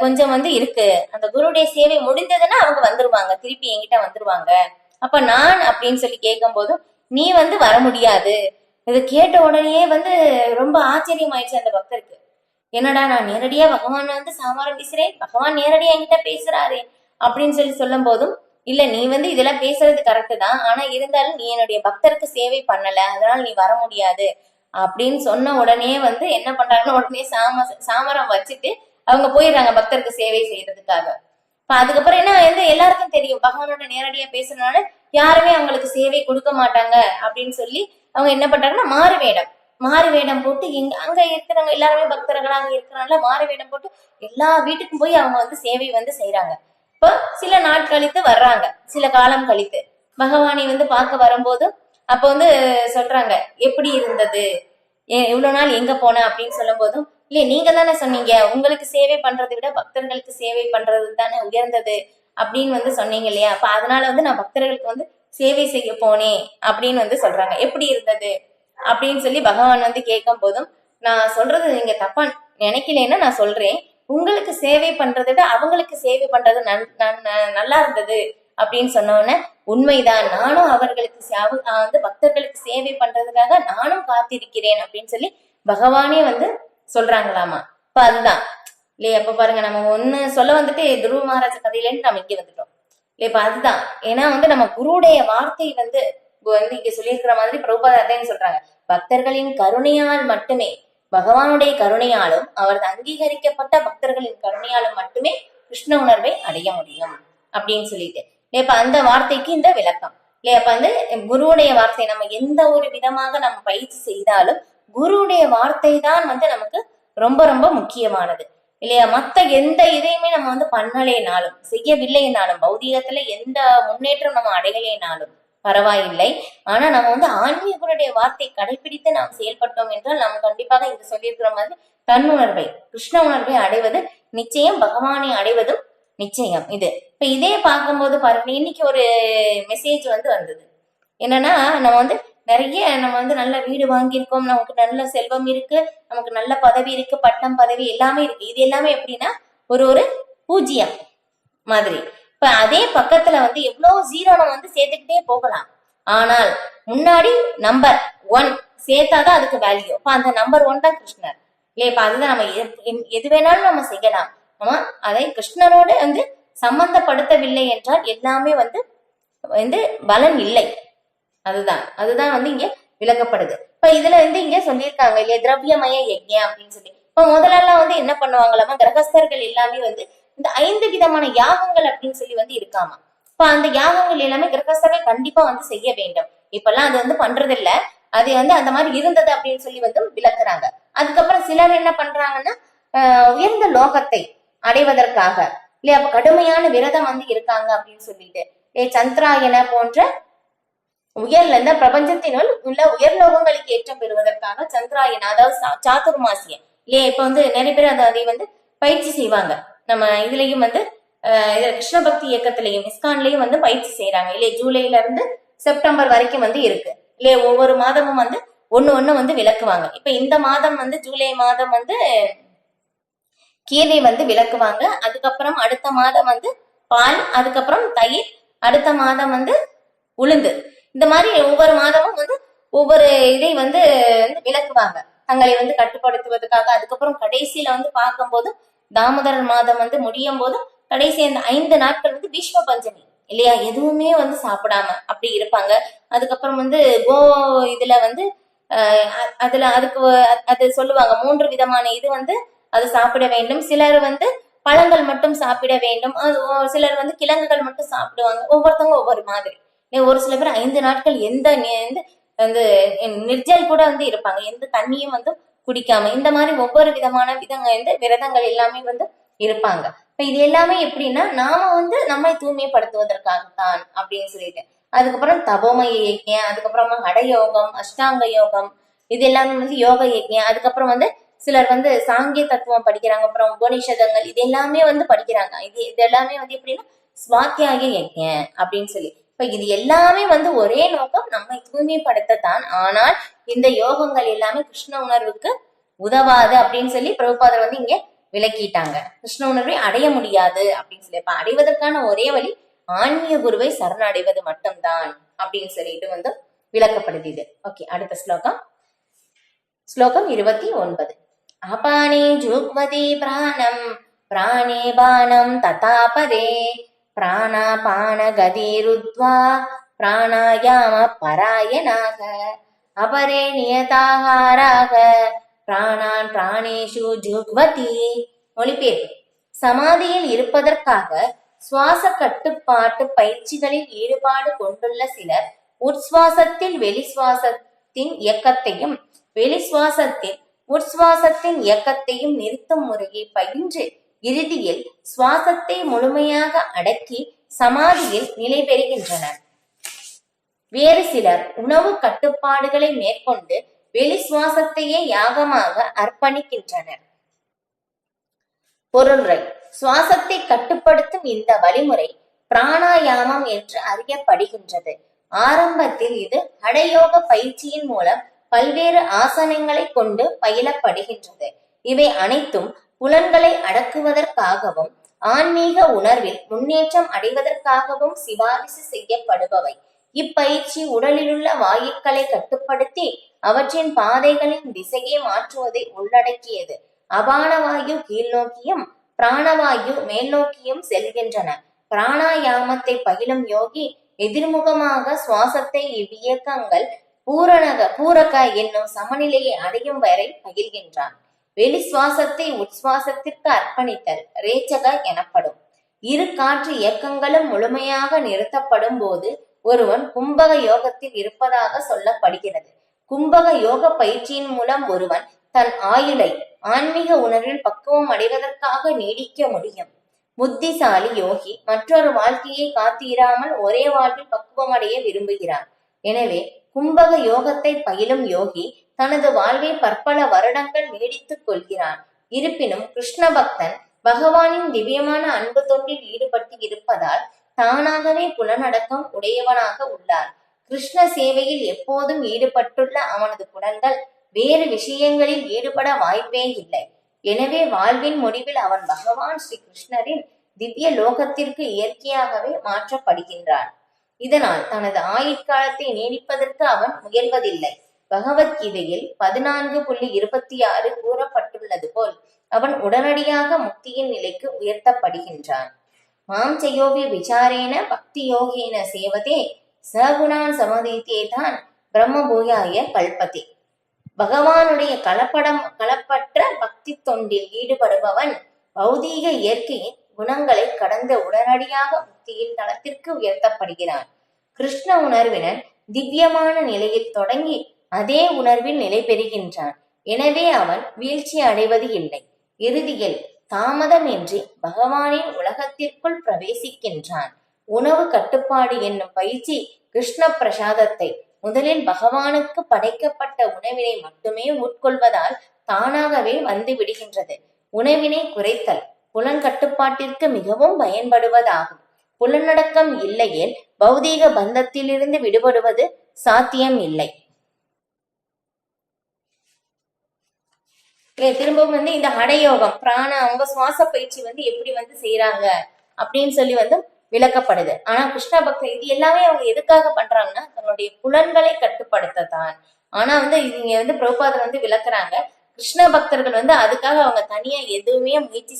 A: கொஞ்சம் வந்து இருக்கு, அந்த குருவுடைய சேவை முடிந்ததுன்னா அவங்க வந்துருவாங்க, திருப்பி என்கிட்ட வந்துருவாங்க. அப்ப நான் அப்படின்னு சொல்லி கேட்கும் போதும் நீ வந்து வர முடியாது. இதை கேட்ட உடனே வந்து ரொம்ப ஆச்சரியம் ஆயிடுச்சு அந்த பக்தருக்கு, என்னடா நான் நேரடியா பகவான் வந்து சாமரம் வீசுறேன், பகவான் நேரடியா என்கிட்ட பேசுறாரு அப்படின்னு சொல்லி சொல்லும் போதும், இல்ல நீ வந்து இதெல்லாம் பேசுறது கரெக்டு தான், ஆனா இருந்தாலும் நீ என்னுடைய பக்தருக்கு சேவை பண்ணல, அதனால நீ வர முடியாது அப்படின்னு சொன்ன உடனே வந்து என்ன பண்றாங்கன்னா, உடனே சாமரம் வச்சுட்டு அவங்க போயிடுறாங்க பக்தருக்கு சேவை செய்யறதுக்காக. அதுக்கப்புறம் என்ன வந்து எல்லாருக்கும் தெரியும், பகவானோட நேரடியா பேசுறதுனால யாருமே அவங்களுக்கு சேவை கொடுக்க மாட்டாங்க அப்படின்னு சொல்லி அவங்க என்ன பண்றாங்கன்னா, மாறு வேடம் போட்டு அங்க இருக்கிறவங்க எல்லாருமே பக்தர்களாக இருக்கிறனால மாறு வேடம் போட்டு எல்லா வீட்டுக்கும் போய் அவங்க வந்து சேவை வந்து செய்யறாங்க. இப்போ சில நாள் கழித்து வர்றாங்க, சில காலம் கழித்து பகவானை வந்து பார்க்க வரும்போது அப்ப வந்து சொல்றாங்க, எப்படி இருந்தது, இவ்வளவு நாள் எங்க போன அப்படின்னு சொல்லும் போதும், இல்லையா? நீங்க தானே சொன்னீங்க உங்களுக்கு சேவை பண்றதை விட பக்தர்களுக்கு சேவை பண்றது தானே உயர்ந்தது அப்படின்னு வந்து சொன்னீங்க இல்லையா? அப்ப அதனால வந்து நான் பக்தர்களுக்கு வந்து சேவை செய்ய போனேன் அப்படின்னு வந்து சொல்றாங்க. எப்படி இருந்தது அப்படின்னு சொல்லி பகவான் வந்து கேட்கும் போதும், நான் சொல்றது நீங்க தப்பா நினைக்கலன்னா நான் சொல்றேன், உங்களுக்கு சேவை பண்றதை விட அவங்களுக்கு சேவை பண்றது நல்லா இருந்தது அப்படின்னு சொன்னோன்னே, உண்மைதான், நானும் அவர்களுக்கு வந்து பக்தர்களுக்கு சேவை பண்றதுக்காக நானும் காத்திருக்கிறேன் அப்படின்னு சொல்லி பகவானே வந்து சொல்றாங்களாமா. இப்ப அதுதான் இல்லையா? அப்ப பாருங்க, நம்ம ஒண்ணு சொல்ல வந்துட்டு துருவ மகாராஜ கதையிலேருந்து நம்ம இங்க வந்துட்டோம் இல்லையா? இப்ப அதுதான், ஏன்னா வந்து நம்ம குருவுடைய வார்த்தை வந்து இங்க சொல்லியிருக்கிற மாதிரி பிரபுபாதா அதையும் சொல்றாங்க, பக்தர்களின் கருணையால் மட்டுமே, பகவானுடைய கருணையாலும் அவரது அங்கீகரிக்கப்பட்ட பக்தர்களின் கருணையாலும் மட்டுமே கிருஷ்ண உணர்வை அடைய முடியும் அப்படின்னு சொல்லிட்டு, இப்ப அந்த வார்த்தைக்கு இந்த விளக்கம் இல்லையா? அப்ப வந்து குருவுடைய வார்த்தை, நம்ம எந்த ஒரு விதமாக நம்ம பயிற்சி செய்தாலும் குருவுடைய வார்த்தை தான் வந்து நமக்கு ரொம்ப ரொம்ப முக்கியமானது இல்லையா? மத்த எந்த இதையுமே நம்ம வந்து பண்ணலைனாலும் செய்யவில்லைனாலும் பௌதீகத்துல எந்த முன்னேற்றம் நம்ம அடையலைனாலும் பரவாயில்லை, ஆனா நம்ம வந்து ஆன்மீகருடைய வார்த்தை கடைபிடித்து நாம் செயல்பட்டோம் என்றால் நம்ம கண்டிப்பாக இங்க சொல்லியிருக்கிற மாதிரி தன்னுணர்வை கிருஷ்ண உணர்வை அடைவது நிச்சயம், பகவானை அடைவதும் நிச்சயம். இது இப்ப இதே பார்க்கும்போது பாருங்க, இன்னைக்கு ஒரு மெசேஜ் வந்து வந்தது என்னன்னா, நம்ம வந்து நிறைய நம்ம வந்து நல்ல வீடு வாங்கியிருக்கோம், நமக்கு நல்ல செல்வம் இருக்கு, நமக்கு நல்ல பதவி இருக்கு, பட்டம் பதவி எல்லாமே இருக்கு. இது எல்லாமே எப்படின்னா ஒரு ஒரு பூஜ்ஜியம் மாதிரி. இப்ப அதே பக்கத்துல வந்து எவ்வளவு ஜீரோ நம்ம வந்து சேர்த்துக்கிட்டே போகலாம், ஆனால் முன்னாடி நம்பர் 1 சேர்த்தாதான் அதுக்கு வேல்யூ. இப்ப அந்த நம்பர் 1 தான் கிருஷ்ணர் இல்லையா? இப்ப அதுதான் நம்ம எது வேணாலும் நம்ம செய்யலாம், நம்ம அதை கிருஷ்ணரோட வந்து சம்பந்தப்படுத்தவில்லை என்றால் எல்லாமே வந்து பலன் இல்லை. அதுதான் வந்து இங்க விளக்கப்படுது. இப்ப இதுல வந்து இங்க சொல்லியிருக்காங்க இல்லையா, திரவியமய யஜ்ஞம் அப்படின்னு சொல்லி. இப்ப முதலெல்லாம் வந்து என்ன பண்ணுவாங்களாமா, கிரகஸ்தர்கள் எல்லாமே வந்து இந்த 5 விதமான யாகங்கள் அப்படின்னு சொல்லி வந்து இருக்காமா. இப்ப அந்த யாகங்கள் எல்லாமே கிரகஸ்தர்கள் கண்டிப்பா வந்து செய்ய வேண்டும். இப்பெல்லாம் அது வந்து பண்றது இல்ல, அது வந்து அந்த மாதிரி இருந்தது அப்படின்னு சொல்லி வந்து விளக்குறாங்க. அதுக்கப்புறம் சிலர் என்ன பண்றாங்கன்னா, உயர்ந்த லோகத்தை அடைவதற்காக இல்லையா, அப்ப கடுமையான விரதம் வந்து இருக்காங்க அப்படின்னு சொல்லிட்டு, சந்திராயன போன்ற உயர்ல இந்த பிரபஞ்சத்தினுள் உள்ள உயர் லோகங்களுக்கு ஏற்றம் பெறுவதற்காக சந்திராயன, அதாவது சாதுர்மாசியம் இல்லையா? இப்ப வந்து நிறைய பேர் அதை வந்து பயிற்சி செய்வாங்க. நம்ம இதுலயும் வந்து கிருஷ்ண பக்தி இயக்கத்திலையும் இஸ்கான்லயும் வந்து பயிற்சி செய்யறாங்க இல்லையா? ஜூலைல இருந்து செப்டம்பர் வரைக்கும் வந்து இருக்கு இல்லையா? ஒவ்வொரு மாதமும் வந்து ஒண்ணு வந்து விளக்குவாங்க. இப்ப இந்த மாதம் வந்து ஜூலை மாதம் வந்து கீரை வந்து விளக்குவாங்க. அதுக்கப்புறம் அடுத்த மாதம் வந்து பால், அதுக்கப்புறம் தயிர், அடுத்த மாதம் வந்து உளுந்து. இந்த மாதிரி ஒவ்வொரு மாதமும் வந்து ஒவ்வொரு இதை வந்து விளக்குவாங்க தங்களை வந்து கட்டுப்படுத்துவதற்காக. அதுக்கப்புறம் கடைசியில வந்து பார்க்கும்போது தாமோதரர் மாதம் வந்து முடியும் போது கடைசி அந்த 5 நாட்கள் வந்து பீஷ்ம பஞ்சமி இல்லையா, எதுவுமே வந்து சாப்பிடாம அப்படி இருப்பாங்க. அதுக்கப்புறம் வந்து இதுல வந்து அதுக்கு அது சொல்லுவாங்க 3 விதமான இது வந்து அது சாப்பிட வேண்டும். சிலர் வந்து பழங்கள் மட்டும் சாப்பிட வேண்டும், சிலர் வந்து கிழங்குகள் மட்டும் சாப்பிடுவாங்க. ஒவ்வொருத்தவங்க ஒவ்வொரு மாதிரி. ஒரு சில பேர் 5 நாட்கள் எந்த நிர்ஜல் கூட வந்து இருப்பாங்க, எந்த தண்ணியும் வந்து குடிக்காம. இந்த மாதிரி ஒவ்வொரு விதமான விரதங்கள் எல்லாமே வந்து இருப்பாங்க. இப்ப இது எல்லாமே எப்படின்னா நாம வந்து நம்மை தூய்மைப்படுத்துவதற்காகத்தான் அப்படின்னு சொல்லிட்டு. அதுக்கப்புறம் தபோமய யஜ்ஞம், அதுக்கப்புறமா ஹடயோகம், அஷ்டாங்க யோகம், இது எல்லாமே வந்து யோக யஜ்ஞம். அதுக்கப்புறம் வந்து சிலர் வந்து சாங்கிய தத்துவம் படிக்கிறாங்க, அப்புறம் உபநிஷதங்கள் இது எல்லாமே வந்து படிக்கிறாங்க. இது எல்லாமே வந்து எப்படின்னா ஸ்வாத்தியாக யஜ்ஞம் அப்படின்னு சொல்லி. இப்ப இது எல்லாமே வந்து ஒரே நோக்கம், நம்மை தூய்மைப்படுத்தத்தான். ஆனால் இந்த யோகங்கள் எல்லாமே கிருஷ்ண உணர்வுக்கு உதவாது அப்படின்னு சொல்லி பிரபுபாதர் வந்து இங்க விளக்கிட்டாங்க. கிருஷ்ண உணர்வை அடைய முடியாது அப்படின்னு சொல்லி. இப்ப அடைவதற்கான ஒரே வழி ஆன்மீக குருவை சரணடைவது மட்டும்தான் அப்படின்னு சொல்லிட்டு வந்து விளக்கப்படுது இது. ஓகே, அடுத்த ஸ்லோகம் 29. அபானே ஜுக்வதி பிராணம் பிராணே பானம் ததா பரே பிராணாபான கதிருத்வா பிராணாயாம பராயணாக அபரே நியதாகாராக பிராணான் பிராணேஷு ஜுக்வதி. மொழிபெயர்ப்பு: சமாதியில் இருப்பதற்காக சுவாச கட்டுப்பாட்டு பயிற்சிகளில் ஈடுபாடு கொண்டுள்ள சிலர் உட்சுவாசத்தில் வெளிசுவாசத்தின் இயக்கத்தையும் வெளிசுவாசத்தில் உட்சுவாசத்தின் இயக்கத்தையும் நிறுத்தும் முறையை பயின்று இறுதியில் சுவாசத்தை முழுமையாக அடக்கி சமாதியில் நிலை பெறுகின்றனர். வேறு சிலர் உணவு கட்டுப்பாடுகளை மேற்கொண்டு வெளி சுவாசத்தையே யாகமாக அர்ப்பணிக்கின்றனர். பொருள்ரை. சுவாசத்தை கட்டுப்படுத்தும் இந்த வழிமுறை பிராணாயாமம் என்று அறியப்படுகின்றது. ஆரம்பத்தில் இது ஹடயோக பயிற்சியின் மூலம் பல்வேறு ஆசனங்களை கொண்டு பயிலப்படுகின்றது. இவை அனைத்தும் புலன்களை அடக்குவதற்காகவும் ஆன்மீக உணர்வில் முன்னேற்றம் அடைவதற்காகவும் சிபாரிசு செய்யப்படுபவை. இப்பயிற்சி உடலிலுள்ள வாயுக்களை கட்டுப்படுத்தி அவற்றின் பாதைகளின் திசையை மாற்றுவதை உள்ளடக்கியது. அபானவாயு கீழ்நோக்கியும் பிராணவாயு மேல் நோக்கியும் செல்கின்றன. பிராணாயாமத்தை பயிலும் யோகி எதிர்முகமாக சுவாசத்தை இவ்வியக்கங்கள் பூரக என்னும் சமநிலையை அடையும் வரை பயில்கின்றான். வெளி சுவாசத்தை உட்சுவாசத்திற்கு அர்ப்பணித்தல் ரேச்சக எனப்படும். இரு காற்று இயக்கங்களும் முழுமையாக நிறுத்தப்படும் போது ஒருவன் கும்பக யோகத்தில் இருப்பதாக சொல்லப்படுகிறது. கும்பக யோக பயிற்சியின் மூலம் ஒருவன் தன் ஆயுளை ஆன்மீக உணர்வில் பக்குவம் அடைவதற்காக நீடிக்க முடியும். புத்திசாலி யோகி மற்றொரு வாழ்க்கையை காத்திராமல் ஒரே வாழ்வில் பக்குவம் அடைய விரும்புகிறான். எனவே கும்பக யோகத்தை பயிலும் யோகி தனது வாழ்வை பற்பல வருடங்கள் நீடித்துக் கொள்கிறான். இருப்பினும் கிருஷ்ண பக்தன் பகவானின் திவ்யமான அன்பு தொண்டில் ஈடுபட்டு இருப்பதால் தானாகவே புலனடக்கம் உடையவனாக உள்ளார். கிருஷ்ண சேவையில் எப்போதும் ஈடுபட்டுள்ள அவனது புலன்கள் வேறு விஷயங்களில் ஈடுபட வாய்ப்பே இல்லை. எனவே வாழ்வின் முடிவில் அவன் பகவான் ஸ்ரீ கிருஷ்ணரின் திவ்ய லோகத்திற்கு இயற்கையாகவே மாற்றப்படுகின்றான். இதனால் தனது ஆயுட்காலத்தை நீடிப்பதற்கு அவன் முயல்வதில்லை. பகவத்கீதையில் 14.26 கூறப்பட்டுள்ளது போல் அவன் உடனடியாக முக்தியின் நிலைக்கு உயர்த்தப்படுகின்றான். மாம் சயோவி விசாரேன பக்தி யோகேன சேவதே சகுணான் சமதித்தே தான் பிரம்ம பூயாய கல்பதி. பகவானுடைய கலப்பற்ற பக்தி தொண்டில் ஈடுபடுபவன் பௌதீக இயற்கையின் குணங்களை கடந்த உடனடியாக முக்தியின் தளத்திற்கு உயர்த்தப்படுகிறான். கிருஷ்ண உணர்வினன் திவ்யமான நிலையில் தொடங்கி அதே உணர்வில் நிலை பெறுகின்றான். எனவே அவன் வீழ்ச்சி அடைவது இல்லை. இறுதியில் தாமதமின்றி பகவானின் உலகத்திற்குள் பிரவேசிக்கின்றான். உணவு கட்டுப்பாடு என்னும் பயிற்சி கிருஷ்ண பிரசாதத்தை முதலில் பகவானுக்கு படைக்கப்பட்ட உணவினை மட்டுமே உட்கொள்வதால் தானாகவே வந்து விடுகின்றது. உணவினை குறைத்தல் புலன்கட்டுப்பாட்டிற்கு மிகவும் பயன்படுவதாகும். புலனடக்கம் இல்லையேல் பௌதீக பந்தத்திலிருந்து விடுபடுவது சாத்தியம் இல்லை. திரும்பவும் இந்த ஹடயோகம் அவங்க சுவாச பயிற்சி எப்படி செய்யறாங்க அப்படின்னு சொல்லி விளக்கப்படுது. ஆனா கிருஷ்ண பக்தர் இது எல்லாமே அவங்க எதுக்காக பண்றாங்கன்னா தன்னுடைய புலன்களை கட்டுப்படுத்தத்தான். ஆனா இங்க பிரபுபாதர் விளக்குறாங்க, கிருஷ்ண பக்தர்கள் அதுக்காக அவங்க தனியா எதுவுமே முயற்சி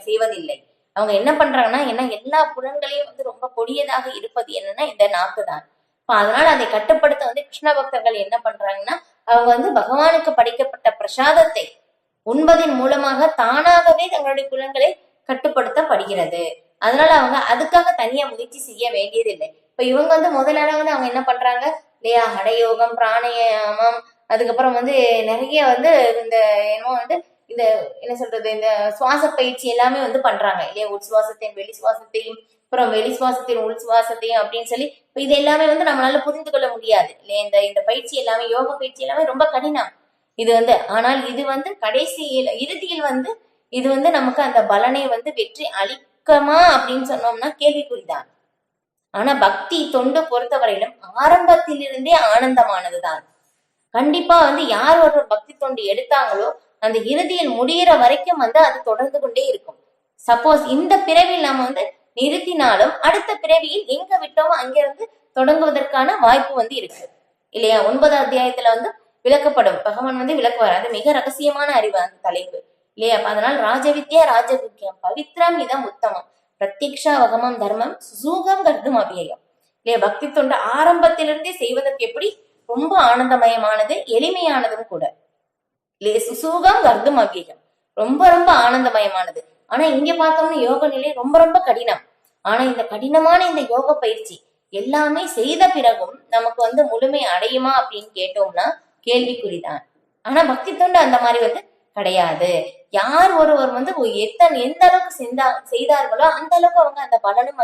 A: செய்வதில்லை. அவங்க என்ன பண்றாங்கன்னா எல்லா புலன்களையும் ரொம்ப கொடியதாக இருப்பது என்னன்னா இந்த நாக்கு தான். அதனால அதை கட்டுப்படுத்த கிருஷ்ண பக்தர்கள் என்ன பண்றாங்கன்னா அவங்க பகவானுக்கு படைக்கப்பட்ட பிரசாதத்தை உண்பதின் மூலமாக தானாகவே தங்களுடைய புலன்களை கட்டுப்படுத்தப்படுகிறது. அதனால அவங்க அதுக்காக தனியா முயற்சி செய்ய வேண்டியதில்லை. இப்ப இவங்க முதலாக அவங்க என்ன பண்றாங்க இல்லையா, ஹடயோகம், பிராணாயாமம், அதுக்கப்புறம் நிறைய இந்த என்னமோ இந்த என்ன சொல்றது இந்த சுவாச பயிற்சி எல்லாமே பண்றாங்க இல்லையா, உட்சுவாசத்தையும் வெளி சுவாசத்தையும் அப்புறம் வெளி சுவாசத்தையும் உள் சுவாசத்தையும் அப்படின்னு சொல்லி இப்ப இது எல்லாமே நம்மளால புரிந்து கொள்ள முடியாது இல்லையா. இந்த பயிற்சி எல்லாமே யோக பயிற்சி எல்லாமே ரொம்ப கடினம் இது ஆனால் இது கடைசியில் இறுதியில் இது நமக்கு அந்த பலனை வெற்றி அளிக்கமா அப்படின்னு சொன்னோம்னா கேள்விக்குறிதான். ஆனா பக்தி தொண்டு பொறுத்தவரையிலும் ஆரம்பத்திலிருந்தே ஆனந்தமானதுதான். கண்டிப்பா யார் ஒரு பக்தி தொண்டு எடுத்தாங்களோ அந்த இறுதியில் முடிகிற வரைக்கும் அது தொடர்ந்து கொண்டே இருக்கும். சப்போஸ் இந்த பிறவியில் நாம நிறுத்தினாலும் அடுத்த பிறவியில் எங்க விட்டோமோ அங்கிருந்து தொடங்குவதற்கான வாய்ப்பு இருக்கு இல்லையா. 9வது அத்தியாயத்துல விளக்கப்படும், பகவான் விளக்குவார். அது மிக ரகசியமான அறிவு அந்த தலைப்பு இல்லையா. அதனால் ராஜவித்யா ராஜகுக்கியம் பவித்ரம் இதம் உத்தமம் பிரத்யக்ஷா வகமம் தர்மம் சுசூகம் கர்தும் அபியம் இல்லையா. பக்தி தொண்டு ஆரம்பத்திலிருந்தே செய்வதற்கு எப்படி ரொம்ப ஆனந்தமயமானது, எளிமையானதும் கூட இல்லையா. சுசூகம் கர்தும் அபியம் ரொம்ப ரொம்ப ஆனந்தமயமானது. ஆனா இங்க பார்த்தோம்னா யோக நிலை ரொம்ப ரொம்ப கடினம். ஆனா இந்த கடினமான இந்த யோக பயிற்சி எல்லாமே செய்த பிறகும் நமக்கு முழுமை அடையுமா அப்படின்னு கேட்டோம்னா கேள்விக்குறிதான். ஆனா பக்தி தொண்டு அந்த மாதிரி கிடையாது. யார் ஒருவர் எந்த அளவுக்கு செய்தார்களோ அந்த அளவுக்கு அவங்க அந்த பலனும்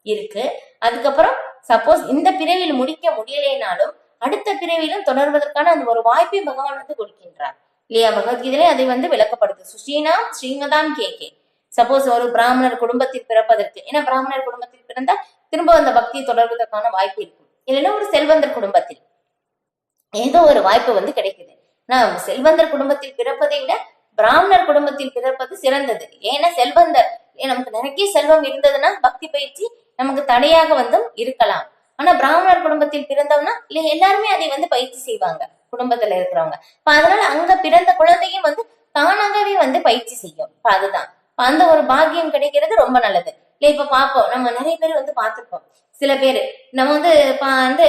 A: இருக்கு. அதுக்கப்புறம் சப்போஸ் இந்த பிறவியில் முடிக்க முடியலைனாலும் அடுத்த பிறவிலும் தொடர்வதற்கான அந்த ஒரு வாய்ப்பை பகவான் கொடுக்கின்றார் இல்லையா. பகவத்கீதையிலே அதை விளக்கப்படுது. சுஷீனாம் ஸ்ரீமதாம் கேகே சப்போஸ் ஒரு பிராமணர் குடும்பத்தில் பிறப்பதற்கு, ஏன்னா பிராமணர் குடும்பத்தில் பிறந்தா திரும்ப அந்த பக்தியை தொடர்வதற்கான வாய்ப்பு இருக்கும். இல்லைன்னா ஒரு செல்வந்தர் குடும்பத்தில் ஏதோ ஒரு வாய்ப்பு கிடைக்குது. நான் செல்வந்தர் குடும்பத்தில் பிறப்பதை விட பிராமணர் குடும்பத்தில் பிறப்பது சிறந்தது. ஏன்னா செல்வந்தர் நமக்கு நிறைய செல்வம் இருந்ததுன்னா பக்தி பயிற்சி நமக்கு தடையாக இருக்கலாம். ஆனா பிராமணர் குடும்பத்தில் பிறந்தவனா இல்ல எல்லாருமே அதை பயிற்சி செய்வாங்க குடும்பத்துல இருக்கிறவங்க. அதனால அங்க பிறந்த குழந்தையும் தானாகவே பயிற்சி செய்யும். அதுதான் அந்த ஒரு பாக்கியம் கிடைக்கிறது ரொம்ப நல்லது. இல்ல இப்ப பாப்போம், நம்ம நிறைய பேர் பார்த்திருப்போம். சில பேரு நம்ம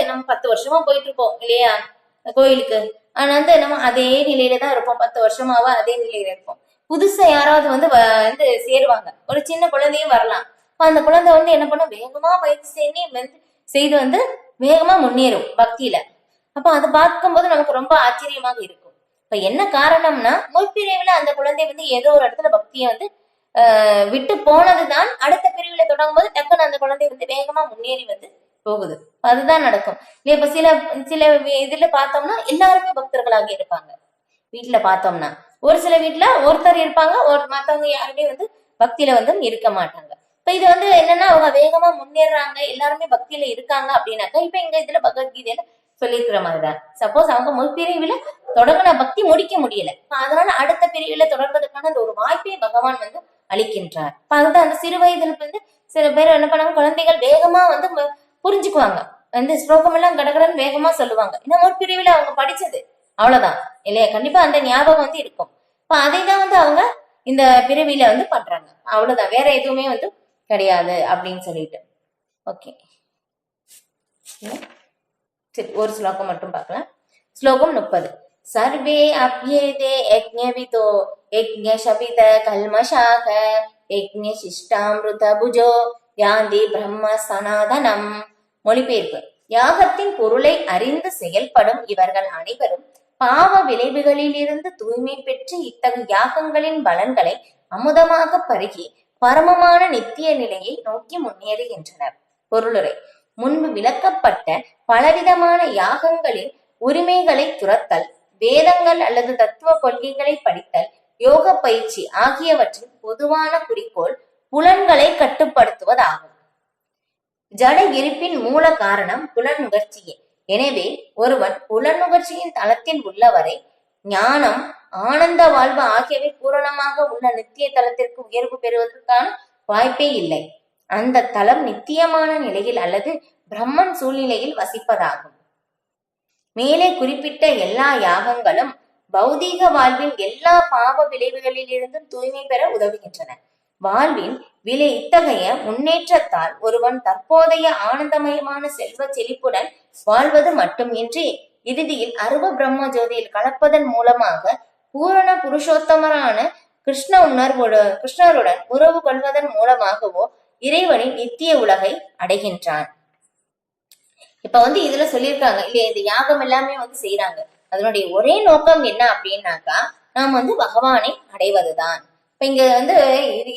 A: நம்ம 10 வருஷமா போயிட்டு இருப்போம் இல்லையா கோயிலுக்கு. ஆனா நம்ம அதே நிலையில தான் இருப்போம், 10 வருஷமாவா அதே நிலையில இருப்போம். புதுசா யாராவது சேருவாங்க, ஒரு சின்ன குழந்தையும் வரலாம். அந்த குழந்தை என்ன பண்ணும், வேகமா பயிற்சி செய்து வேகமா முன்னேறும் பக்தியில. அப்ப அதை பார்க்கும்போது நமக்கு ரொம்ப ஆச்சரியமாக இருக்கும். இப்ப என்ன காரணம்னா முற்பிரிவுல அந்த குழந்தை ஏதோ ஒரு இடத்துல பக்தியை விட்டு போனதுதான் அடுத்த பிரிவுல தொடங்கும் போது டக்குன்னு அந்த குழந்தை வேகமா முன்னேறி போகுது. அதுதான் நடக்கும். இப்ப சில சில இதுல பார்த்தோம்னா எல்லாருமே பக்தர்களாக இருப்பாங்க. வீட்டுல பார்த்தோம்னா ஒரு சில வீட்டுல ஒருத்தர் இருப்பாங்க, மத்தவங்க யாருமே பக்தியில இருக்க மாட்டாங்க. இப்ப இது என்னன்னா அவங்க வேகமா முன்னேறாங்க, எல்லாருமே பக்தியில இருக்காங்க அப்படின்னாக்கா இப்ப எங்க இதுல பகவத்கீதையில சொல்லியிருக்கிற மாதிரிதான். சப்போஸ் அவங்க முற்பிரிவுல தொடங்கின பக்தி முடிக்க முடியல, அதனால அடுத்த பிரிவுல தொடர்வதற்கான அந்த ஒரு வாய்ப்பை பகவான் அளிக்கின்றார். அதுதான் அந்த சிறு வயதுல சில பேர் என்ன பண்ணாங்க, குழந்தைகள் வேகமா புரிஞ்சுக்குவாங்க, ஸ்லோகம் எல்லாம் கடகடன்னு வேகமா சொல்லுவாங்க. இன்னும் முற்பிரிவுல அவங்க படிச்சது அவ்வளவுதான் இல்லையா, கண்டிப்பா அந்த ஞாபகம் இருக்கும். அதை தான் அவங்க இந்த பிறவியில பண்றாங்க. அவ்வளவுதான், வேற எதுவுமே கிடையாது அப்படின்னு சொல்லிட்டு. ஓகே, சரி ஒரு ஸ்லோகம் மட்டும் பார்க்கலாம். ஸ்லோகம் 30. சர்வே அப்யேதே யஜ்ஞவிதோ யஜ்ஞசபித கல்மஷாக யஜ்ஞசிஷ்டாமிருத புஜோ யாந்தி பிரம்ம சனாதனம். மொழிபெயர்ப்பு. யாகத்தின் பொருளை அறிந்து செயல்படும் இவர்கள் அனைவரும் பாவ விளைவுகளில் இருந்து தூய்மை பெற்று இத்தகைய யாகங்களின் பலன்களை அமுதமாக பருகி பரமமான நித்திய நிலையை நோக்கி முன்னேறுகின்றனர். பொருளுரை. முன்பு விளக்கப்பட்ட பலவிதமான யாகங்களின் உரிமைகளை துறத்தல், வேதங்கள் அல்லது தத்துவ கொள்கைகளை படித்தல், யோக பயிற்சி ஆகியவற்றின் பொதுவான குறிக்கோள் புலன்களை கட்டுப்படுத்துவதாகும். ஜட இருப்பின் மூல காரணம் புலன் நுகர்ச்சியே. எனவே ஒருவன் புலன் நுகர்ச்சியின் தளத்தில் உள்ளவரை ஞானம், ஆனந்த வாழ்வு ஆகியவை பூரணமாக உள்ள நித்திய தளத்திற்கு உயர்வு பெறுவதற்கான வாய்ப்பே இல்லை. அந்த தளம் நித்தியமான நிலையில் அல்லது பிரம்மன் சூழ்நிலையில் வசிப்பதாகும். மேலே குறிப்பிட்ட எல்லா யாகங்களும் பௌதீக வாழ்வின் எல்லா பாவ விளைவுகளில் இருந்தும் தூய்மை பெற உதவுகின்றன. வாழ்வின் இத்தகைய முன்னேற்றத்தால் ஒருவன் தற்போதைய ஆனந்தமயமான செல்வ செழிப்புடன் வாழ்வது மட்டுமின்றி இறுதியில் அருவ பிரம்ம ஜோதியில் கலப்பதன் மூலமாக பூரண புருஷோத்தமரான கிருஷ்ணருடன் உறவு கொள்வதன் மூலமாகவோ இறைவனின் நித்திய உலகை அடைகின்றான். இப்ப இதுல சொல்லியிருக்காங்க இல்லையா, இந்த யாகம் எல்லாமே செய்யறாங்க. அதனுடைய ஒரே நோக்கம் என்ன அப்படின்னாக்கா நாம் பகவானை அடைவதுதான். இப்ப இங்க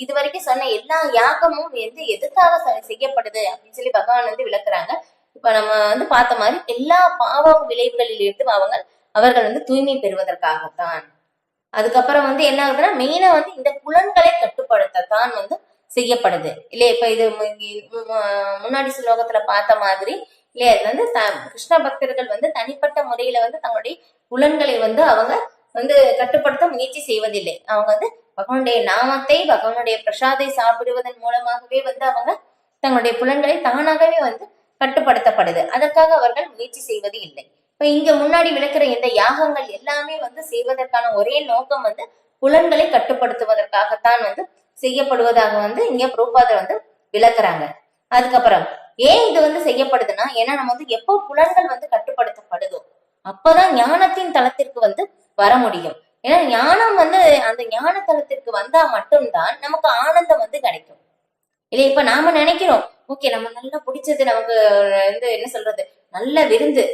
A: இது வரைக்கும் சொன்ன எல்லா யாகமும் எதுக்காக செய்யப்படுது அப்படின்னு சொல்லி பகவான் விளக்குறாங்க. இப்ப நம்ம பார்த்த மாதிரி எல்லா பாவ விளைவுகளில் இருந்து அவர்கள் தூய்மை பெறுவதற்காகத்தான். அதுக்கப்புறம் என்ன ஆகுதுன்னா மெயினா இந்த புலன்களை கட்டுப்படுத்தத்தான் செய்யப்படுது இல்லையா. இப்ப இது முன்னாடி ஸ்லோகத்துல பார்த்த மாதிரி இல்லையா, இது கிருஷ்ண பக்தர்கள் தனிப்பட்ட முறையில தங்களுடைய புலன்களை அவங்க கட்டுப்படுத்த முயற்சி செய்வதில்லை. அவங்க பகவானுடைய நாமத்தை, பகவானுடைய பிரசாதை சாப்பிடுவதன் மூலமாகவே அவங்க தங்களுடைய புலன்களை தானாகவே கட்டுப்படுத்தப்படுது. அதற்காக அவர்கள் முயற்சி செய்வது இல்லை. இப்ப இங்க முன்னாடி விளக்குற இந்த யாகங்கள் எல்லாமே செய்வதற்கான ஒரே நோக்கம் புலன்களை கட்டுப்படுத்துவதற்காகத்தான் செய்யப்படுவதாக இங்க பிரபுபாதர் விளக்குறாங்க. அதுக்கப்புறம் ஏன் இது செய்யப்படுதுன்னா, ஏன்னா நம்ம எப்போ புலன்கள் கட்டுப்படுத்தப்படுதோ அப்பதான் ஞானத்தின் தளத்திற்கு வர முடியும். ஏன்னா ஞானம் அந்த ஞான தளத்திற்கு வந்தா மட்டும்தான் நமக்கு ஆனந்தம் கிடைக்கும் இல்லையா. இப்ப நாம நினைக்கிறோம், ஓகே நம்ம நல்லா பிடிச்சது, நமக்கு என்ன சொல்றது, நல்ல விருந்து